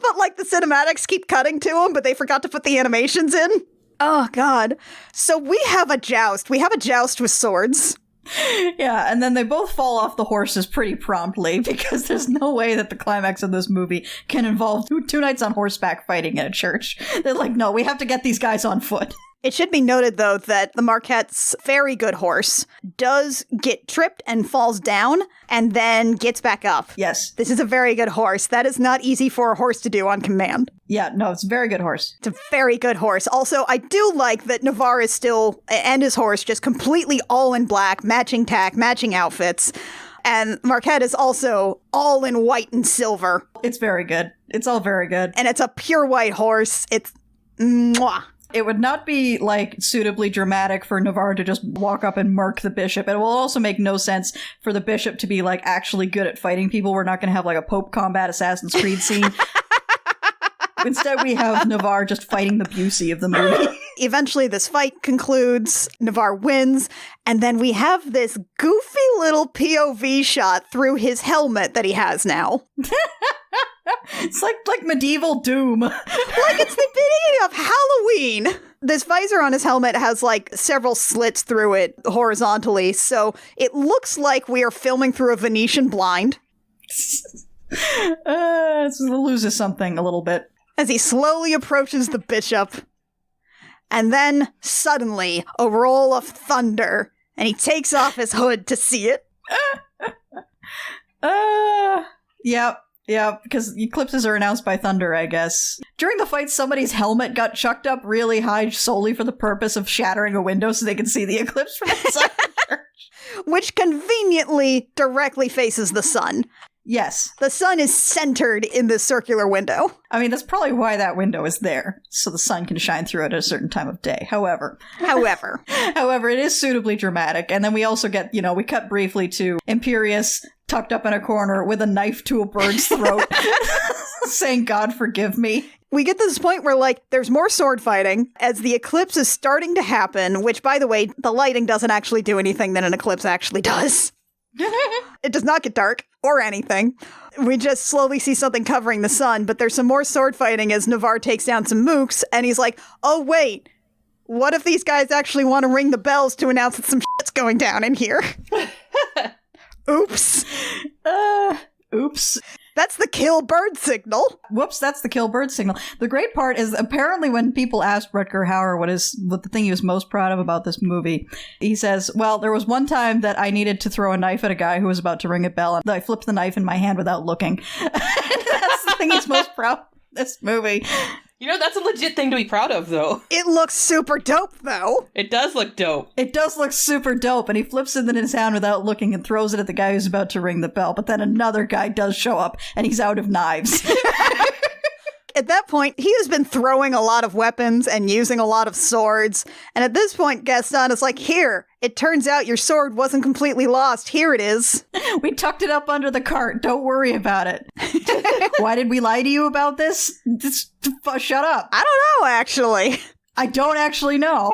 But like the cinematics keep cutting to him, but they forgot to put the animations in. Oh, God. So we have a joust. We have a joust with swords.
Yeah, and then they both fall off the horses pretty promptly because there's no way that the climax of this movie can involve two knights on horseback fighting in a church. They're like, no, we have to get these guys on foot.
It should be noted, though, that the Marquette's very good horse does get tripped and falls down and then gets back up.
Yes.
This is a very good horse. That is not easy for a horse to do on command.
Yeah, no, it's a very good horse.
It's a very good horse. Also, I do like that Navarre is still, and his horse, just completely all in black, matching tack, matching outfits. And Marquette is also all in white and silver.
It's very good. It's all very good.
And it's a pure white horse. It's mwah.
It would not be, like, suitably dramatic for Navarre to just walk up and murk the bishop. It will also make no sense for the bishop to be, like, actually good at fighting people. We're not going to have, like, a Pope combat Assassin's Creed scene. Instead, we have Navarre just fighting the Busey of the movie.
Eventually, this fight concludes. Navarre wins. And then we have this goofy little POV shot through his helmet that he has now.
It's like medieval Doom.
Like it's the beginning of Halloween. This visor on his helmet has like several slits through it horizontally, so it looks like we are filming through a Venetian blind.
It loses something a little bit.
As he slowly approaches the bishop, and then suddenly a roll of thunder, and he takes off his hood to see it.
Yeah, because eclipses are announced by thunder, I guess. During the fight, somebody's helmet got chucked up really high solely for the purpose of shattering a window so they can see the eclipse from inside the church.
Which conveniently directly faces the sun.
Yes.
The sun is centered in this circular window.
I mean, that's probably why that window is there, so the sun can shine through it at a certain time of day. However, it is suitably dramatic. And then we also get, we cut briefly to Imperius tucked up in a corner with a knife to a bird's throat, saying, "God forgive me."
We get to this point where, like, there's more sword fighting as the eclipse is starting to happen, which, by the way, the lighting doesn't actually do anything that an eclipse actually does. It does not get dark or anything. We just slowly see something covering the sun, but there's some more sword fighting as Navarre takes down some mooks, and he's like, oh, wait, what if these guys actually want to ring the bells to announce that some shit's going down in here? Oops.
Oops.
That's the kill bird signal.
Whoops, that's the kill bird signal. The great part is apparently when people asked Rutger Hauer what the thing he was most proud of about this movie, he says, well, there was one time that I needed to throw a knife at a guy who was about to ring a bell, and I flipped the knife in my hand without looking. That's the thing he's most proud of this movie.
That's a legit thing to be proud of, though.
It looks super dope, though.
It does look dope.
It does look super dope, and he flips it in his hand without looking and throws it at the guy who's about to ring the bell, but then another guy does show up, and he's out of knives.
At that point, he has been throwing a lot of weapons and using a lot of swords, and at this point, Gaston is like, here, it turns out your sword wasn't completely lost. Here it is.
We tucked it up under the cart. Don't worry about it. Why did we lie to you about this? Shut up.
I don't know, actually.
I don't actually know.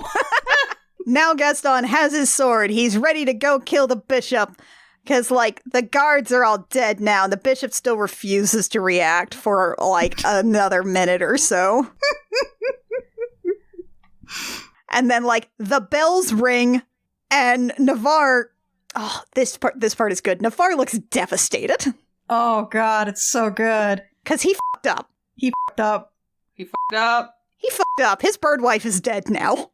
Now Gaston has his sword. He's ready to go kill the bishop. Because, like, the guards are all dead now. The bishop still refuses to react for, like, another minute or so. And then, like, the bells ring, and Navarre... Oh, this part is good. Navarre looks devastated.
Oh, God, it's so good.
Because he fucked up.
He fucked up.
He fucked up.
He fucked up. His bird wife is dead now.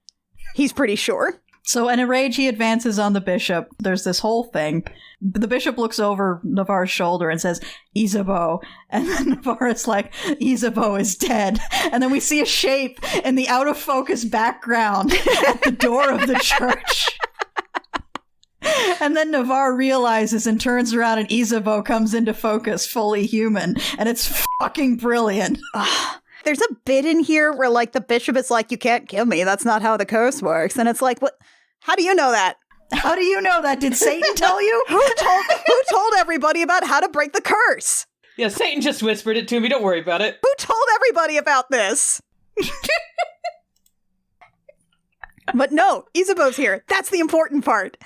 He's pretty sure.
So in a rage, he advances on the bishop. There's this whole thing. The bishop looks over Navarre's shoulder and says, Isabeau. And then Navarre is like, Isabeau is dead. And then we see a shape in the out-of-focus background at the door of the church. And then Navarre realizes and turns around and Isabeau comes into focus, fully human. And it's fucking brilliant.
There's a bit in here where, like, the bishop is like, you can't kill me. That's not how the curse works. And it's like, what? How do you know that?
How do you know that? Did Satan tell you?
Who told everybody about how to break the curse?
Yeah, Satan just whispered it to me. Don't worry about it.
Who told everybody about this? But no, Isabeau's here. That's the important part.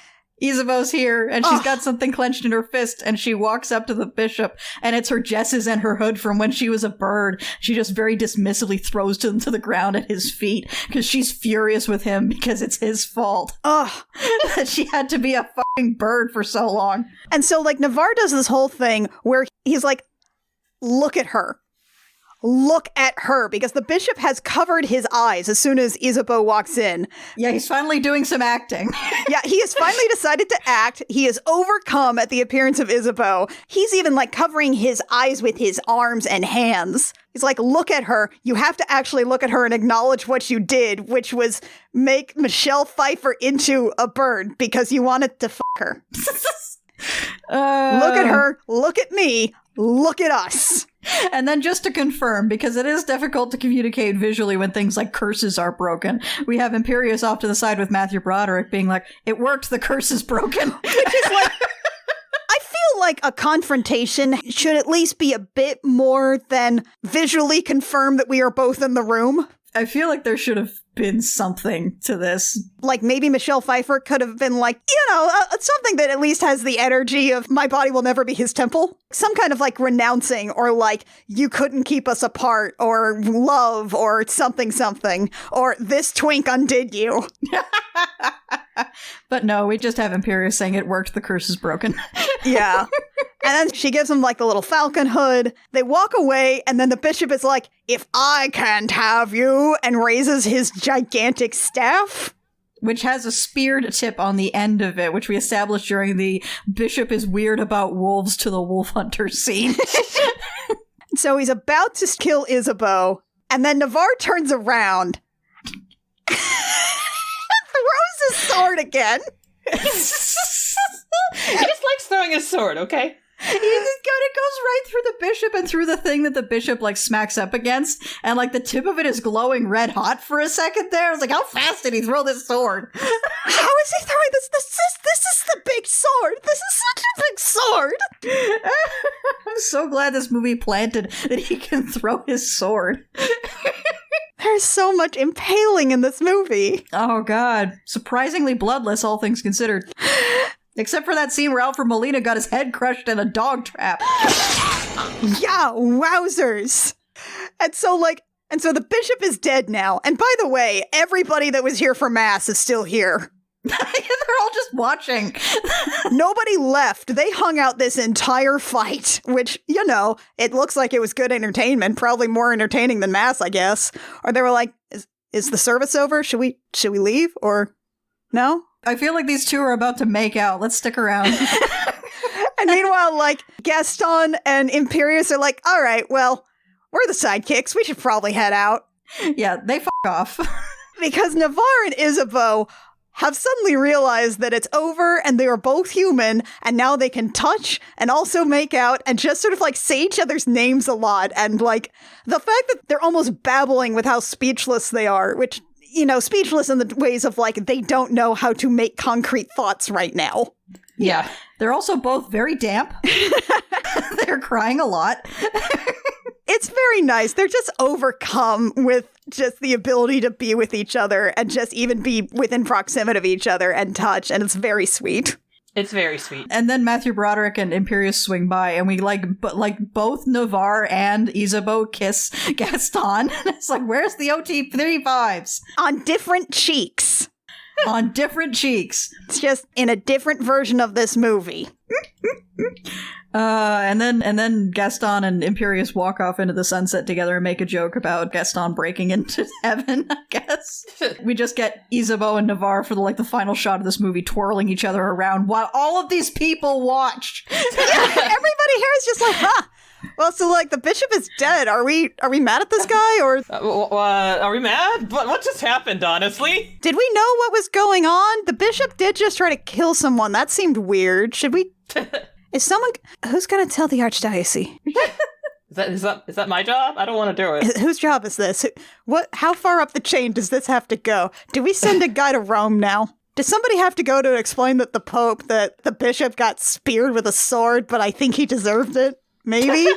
Isabeau's here, and she's got something clenched in her fist, and she walks up to the bishop, and it's her jesses and her hood from when she was a bird. She just very dismissively throws them to the ground at his feet, because she's furious with him because it's his fault. That she had to be a fucking bird for so long.
And so, like, Navarre does this whole thing where he's like, look at her. Look at her, because the bishop has covered his eyes as soon as Isabeau walks in.
Yeah, he's finally doing some acting.
Yeah, he has finally decided to act. He is overcome at the appearance of Isabeau. He's even, like, covering his eyes with his arms and hands. He's like, look at her. You have to actually look at her and acknowledge what you did, which was make Michelle Pfeiffer into a bird because you wanted to fuck her. Look at her, look at me, look at us.
And then just to confirm, because it is difficult to communicate visually when things like curses are broken, we have Imperius off to the side with Matthew Broderick being like, it worked, the curse is broken.
Which is like, I feel like a confrontation should at least be a bit more than visually confirm that we are both in the room.
I feel like there should have been something to this.
Like maybe Michelle Pfeiffer could have been like, something that at least has the energy of my body will never be his temple. Some kind of like renouncing or like you couldn't keep us apart or love or something, or this twink undid you.
But no, we just have Imperius saying it worked, the curse is broken.
Yeah. And then she gives him like the little falcon hood. They walk away, and then the bishop is like, if I can't have you, and raises his gigantic staff.
Which has a speared tip on the end of it, which we established during the bishop is weird about wolves to the wolf hunter scene.
So he's about to kill Isabeau, and then Navarre turns around, throws his sword again.
He just likes throwing his sword, okay?
It goes right through the bishop and through the thing that the bishop like smacks up against, and like the tip of it is glowing red hot for a second there. I was like, how fast did he throw this sword?
How is he throwing this? This is the big sword. This is such a big sword.
I'm so glad this movie planted that he can throw his sword.
There's so much impaling in this movie.
Oh god. Surprisingly bloodless, all things considered. Except for that scene where Alfred Molina got his head crushed in a dog trap.
Yeah, wowzers. And so the bishop is dead now. And by the way, everybody that was here for mass is still here.
They're all just watching.
Nobody left. They hung out this entire fight, which, it looks like it was good entertainment, probably more entertaining than mass, I guess. Or they were like, is the service over? Should we leave? Or no?
I feel like these two are about to make out. Let's stick around.
And meanwhile, like, Gaston and Imperius are like, all right, well, we're the sidekicks. We should probably head out.
Yeah, they off.
Because Navarre and Isabeau have suddenly realized that it's over and they are both human and now they can touch and also make out and just sort of like say each other's names a lot. And like the fact that they're almost babbling with how speechless they are, which, speechless in the ways of like they don't know how to make concrete thoughts right now.
Yeah. They're also both very damp. They're crying a lot.
It's very nice. They're just overcome with just the ability to be with each other and just even be within proximity of each other and touch. And it's very sweet.
It's very sweet.
And then Matthew Broderick and Imperius swing by, and we both Navarre and Isabeau kiss Gaston. It's like, where's the OT-35s?
On different cheeks.
On different cheeks.
It's just in a different version of this movie.
And then Gaston and Imperius walk off into the sunset together and make a joke about Gaston breaking into heaven, I guess. We just get Isabeau and Navarre for the final shot of this movie twirling each other around while all of these people watch.
Everybody here is just like, huh. Well, so the bishop is dead. Are we mad at this guy or
are we mad? What just happened, honestly?
Did we know what was going on? The bishop did just try to kill someone. That seemed weird. Should we Is someone who's going to tell the archdiocese?
Is that my job? I don't want to do it.
Whose job is this? How far up the chain does this have to go? Do we send a guy to Rome now? Does somebody have to go to explain that the bishop got speared with a sword, but I think he deserved it? Maybe?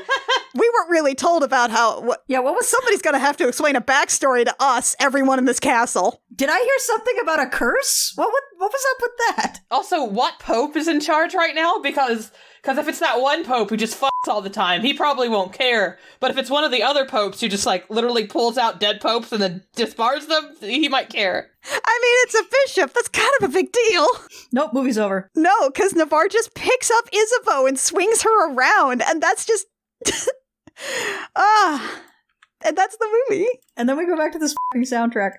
We weren't really told about what was somebody's going to have to explain a backstory to us, everyone in this castle.
Did I hear something about a curse? What was up with that?
Also, what pope is in charge right now? Because if it's that one pope who just fucks all the time, he probably won't care. But if it's one of the other popes who just literally pulls out dead popes and then disbards them, he might care.
I mean, it's a bishop. That's kind of a big deal.
Nope, movie's over.
No, because Navarre just picks up Isabeau and swings her around, and that's just... and that's the movie.
And then we go back to this f***ing soundtrack.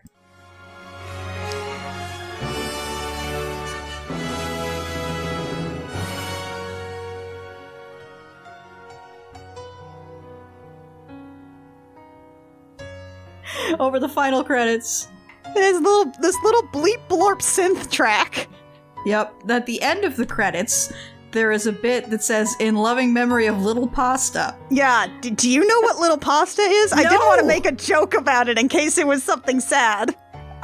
Over the final credits.
This little bleep blorp synth track.
Yep. At the end of the credits, there is a bit that says, in loving memory of Little Pasta.
Yeah, do you know what Little Pasta is? I didn't want to
No.
make a joke about it in case it was something sad.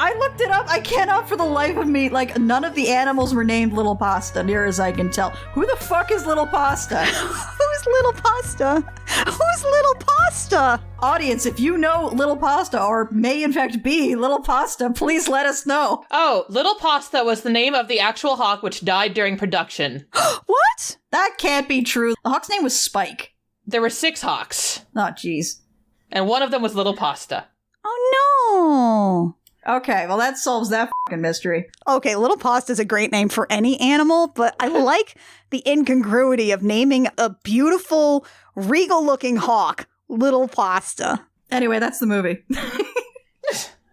I looked it up. I cannot for the life of me, like, none of the animals were named Little Pasta, near as I can tell. Who the fuck is Little Pasta?
Who's Little Pasta? Who's Little Pasta?
Audience, if you know Little Pasta, or may in fact be Little Pasta, please let us know.
Oh, Little Pasta was the name of the actual hawk which died during production.
What?
That can't be true. The hawk's name was Spike.
There were 6 hawks,
Oh, jeez.
and one of them was Little Pasta.
Oh,
Okay, well that solves that fucking mystery.
no. Okay, Little Pasta is a great name for any animal, but I like the incongruity of naming a beautiful, regal-looking hawk Little Pasta.
Anyway, that's the movie.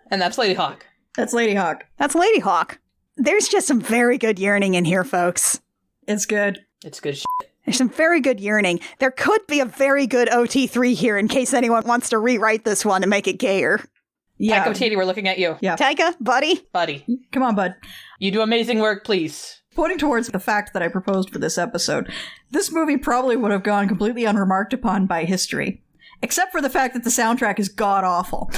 And that's Ladyhawke.
That's Ladyhawke.
That's Ladyhawke. There's just some very good yearning in here, folks.
It's good.
It's good shit.
There's some very good yearning. There could be a very good OT3 here in case anyone wants to rewrite this one and make it gayer.
Yeah.
Taika Waititi, we're looking at you.
Yeah.
Taika, buddy?
Buddy,
Come on, bud.
you do amazing work, please.
Pointing towards the fact that I proposed for this episode, this movie probably would have gone completely unremarked upon by history. Except for the fact that the soundtrack is god-awful.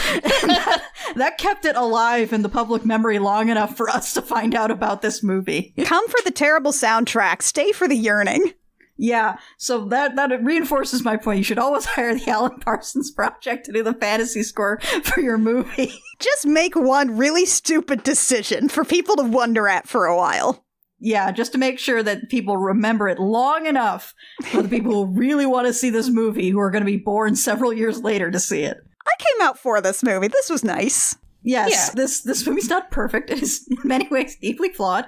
that kept it alive in the public memory long enough for us to find out about this movie.
Come for the terrible soundtrack. Stay for the yearning.
Yeah, so that reinforces my point. You should always hire the Alan Parsons Project to do the fantasy score for your movie.
Just make one really stupid decision for people to wonder at for a while.
Yeah, just to make sure that people remember it long enough for the people who really want to see this movie, who are going to be born several years later to see it.
I came out for this movie. This was nice.
Yes,
Yeah.
this movie's not perfect. It is in many ways deeply flawed,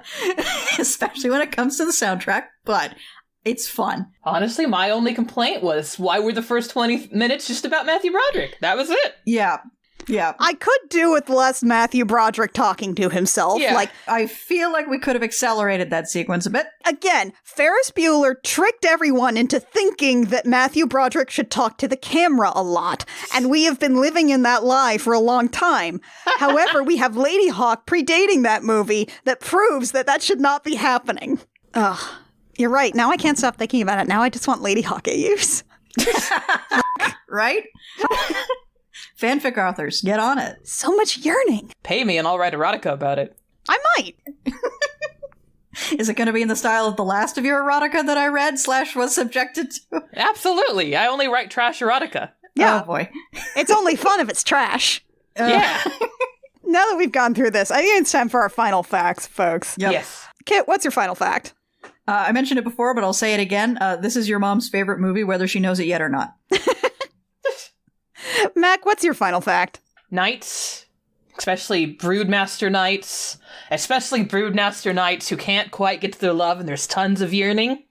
especially when it comes to the soundtrack, but it's fun.
Honestly, my only complaint was, why were the first 20 minutes just about Matthew Broderick? That was it.
Yeah.
I could do with less Matthew Broderick talking to himself.
Yeah.
Like,
I feel like we could have accelerated that sequence a bit.
again, Ferris Bueller tricked everyone into thinking that Matthew Broderick should talk to the camera a lot, and we have been living in that lie for a long time. However, we have Ladyhawke predating that movie that proves that that should not be happening. Ugh. You're right. Now I can't stop thinking about it. Now I just want Ladyhawke AUs.
Right? Fanfic authors, get on it.
So much yearning.
Pay me and I'll write erotica about it.
I might.
Is it going to be in the style of the last of your erotica that I read / was subjected to?
Absolutely. I only write trash erotica.
Yeah.
Oh boy.
It's only fun if it's trash.
Yeah.
Now that we've gone through this, I think it's time for our final facts, folks.
Yep.
Yes.
Kit, what's your final fact?
I mentioned it before, but I'll say it again. This is your mom's favorite movie, whether she knows it yet or not.
Mac, what's your final fact?
Knights, especially Broodmaster Knights, especially Broodmaster Knights who can't quite get to their love and there's tons of yearning.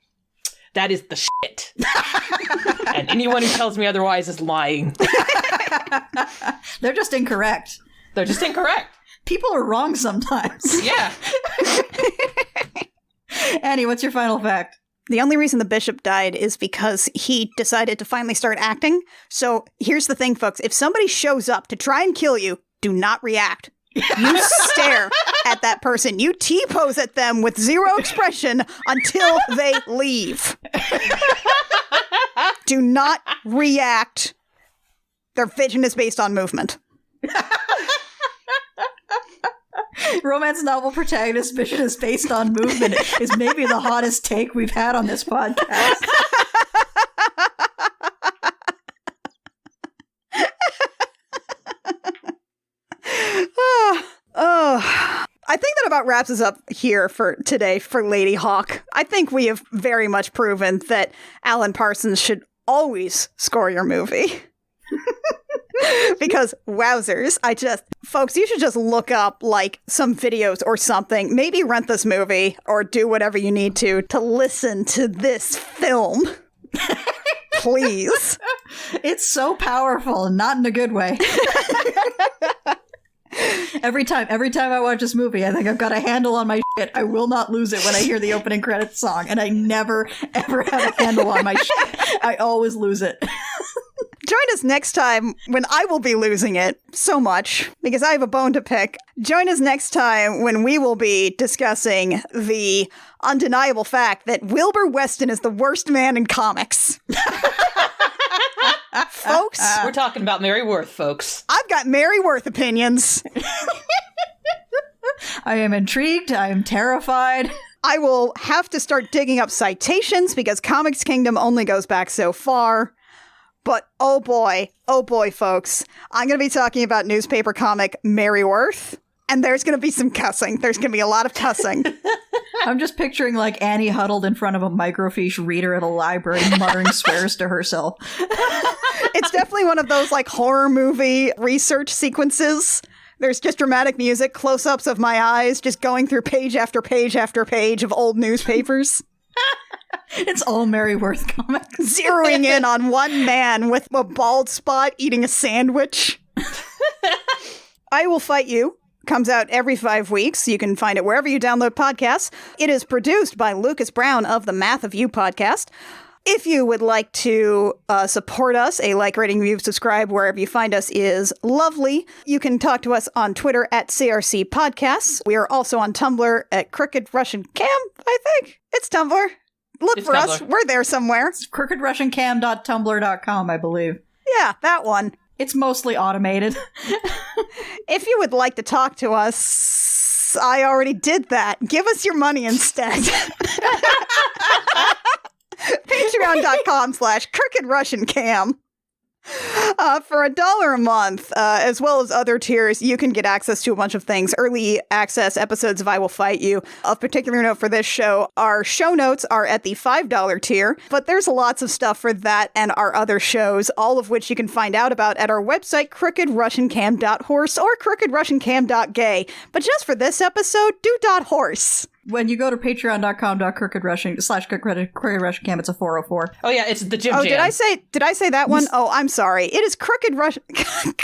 That is the shit. And anyone who tells me otherwise is lying.
They're just incorrect.
They're just incorrect.
People are wrong sometimes.
Yeah.
Annie, what's your final fact?
The only reason the bishop died is because he decided to finally start acting. So here's the thing, folks. If somebody shows up to try and kill you, do not react. You stare at that person. You T-pose at them with zero expression until they leave. Do not react. Their vision is based on movement.
Romance novel protagonist vision is based on movement is maybe the hottest take we've had on this podcast.
I think that about wraps us up here for today for Ladyhawke. I think we have very much proven that Alan Parsons should always score your movie. Because wowzers, folks, you should just look up like some videos or something, maybe rent this movie or do whatever you need to listen to this film. Please.
It's so powerful and not in a good way. Every time I watch this movie, I think I've got a handle on my shit. I will not lose it when I hear the opening credits song, and I never, ever have a handle on my shit. I always lose it.
Join us next time when I will be losing it so much because I have a bone to pick. Join us next time when we will be discussing the undeniable fact that Wilbur Weston is the worst man in comics. Folks,
We're talking about Mary Worth, folks.
I've got Mary Worth opinions.
I am intrigued. I am terrified.
I will have to start digging up citations because Comics Kingdom only goes back so far. But oh boy, folks, I'm going to be talking about newspaper comic Mary Worth, and there's going to be some cussing. There's going to be a lot of cussing.
I'm just picturing like Annie huddled in front of a microfiche reader at a library muttering swears to herself.
It's definitely one of those like horror movie research sequences. There's just dramatic music, close-ups of my eyes, just going through page after page after page of old newspapers.
It's all Mary Worth comics.
Zeroing in on one man with a bald spot eating a sandwich. I Will Fight You comes out every 5 weeks. You can find it wherever you download podcasts. It is produced by Lucas Brown of the Math of You podcast. If you would like to support us, a like, rating, review, subscribe wherever you find us is lovely. You can talk to us on Twitter at CRC Podcasts. We are also on Tumblr at Crooked Russian Cam, I think. It's Tumblr. Look
It's
for
Tumblr.
us. We're there somewhere.
It's crookedrussiancam.tumblr.com, I believe.
Yeah, that one.
It's mostly automated.
If you would like to talk to us, I already did that. Give us your money instead. Patreon.com/crookedrussiancam. For $1 a month, as well as other tiers, you can get access to a bunch of things. Early access episodes of I Will Fight You. Of particular note for this show, our show notes are at the $5 tier, but there's lots of stuff for that and our other shows, all of which you can find out about at our website, crookedrussiancam.horse or crookedrussiancam.gay. But just for this episode, do .horse.
When you go to patreon.com/crookedrussiancam, it's a 404.
Oh yeah, it's the Jim
Oh,
Jam.
did I say that one? Oh, I'm sorry. It is Crooked Russian.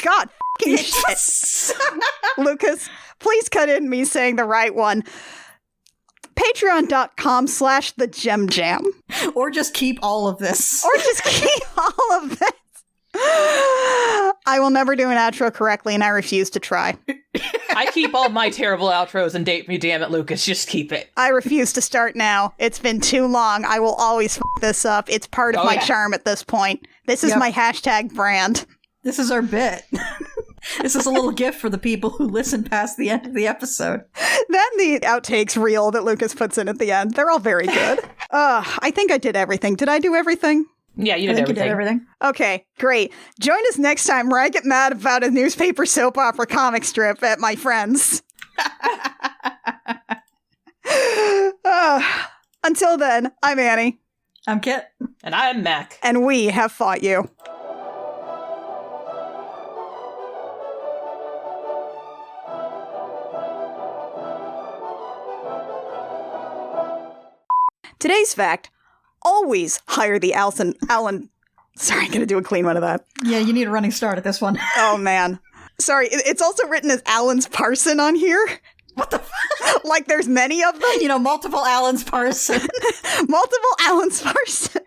God fucking shit. Lucas, please cut in me saying the right one. Patreon.com/the Gem Jam.
Or just keep all of this.
Or just keep all of this. I will never do an outro correctly, and I refuse to try.
I keep all my terrible outros and date me, damn it, Lucas. Just keep it.
I refuse to start now. It's been too long. I will always f this up. It's part of my charm at this point. This is my hashtag brand.
This is our bit. This is a little gift for the people who listen past the end of the episode.
Then the outtakes reel that Lucas puts in at the end. They're all very good. I think I did everything. Did I do everything?
Yeah, you
I
did
think
everything.
you did everything.
Okay, great. Join us next time where I get mad about a newspaper soap opera comic strip at my friends. Until then, I'm Annie.
I'm Kit.
And I'm Mac.
And we have fought you. Today's fact: always hire the Alan. Sorry, I'm going to do a clean one of that.
Yeah, you need a running start at this one.
Oh, man. Sorry, it's also written as Alan's Parson on here.
What the
Like there's many of them.
You know, multiple Alan's Parson.
Multiple Alan's Parson.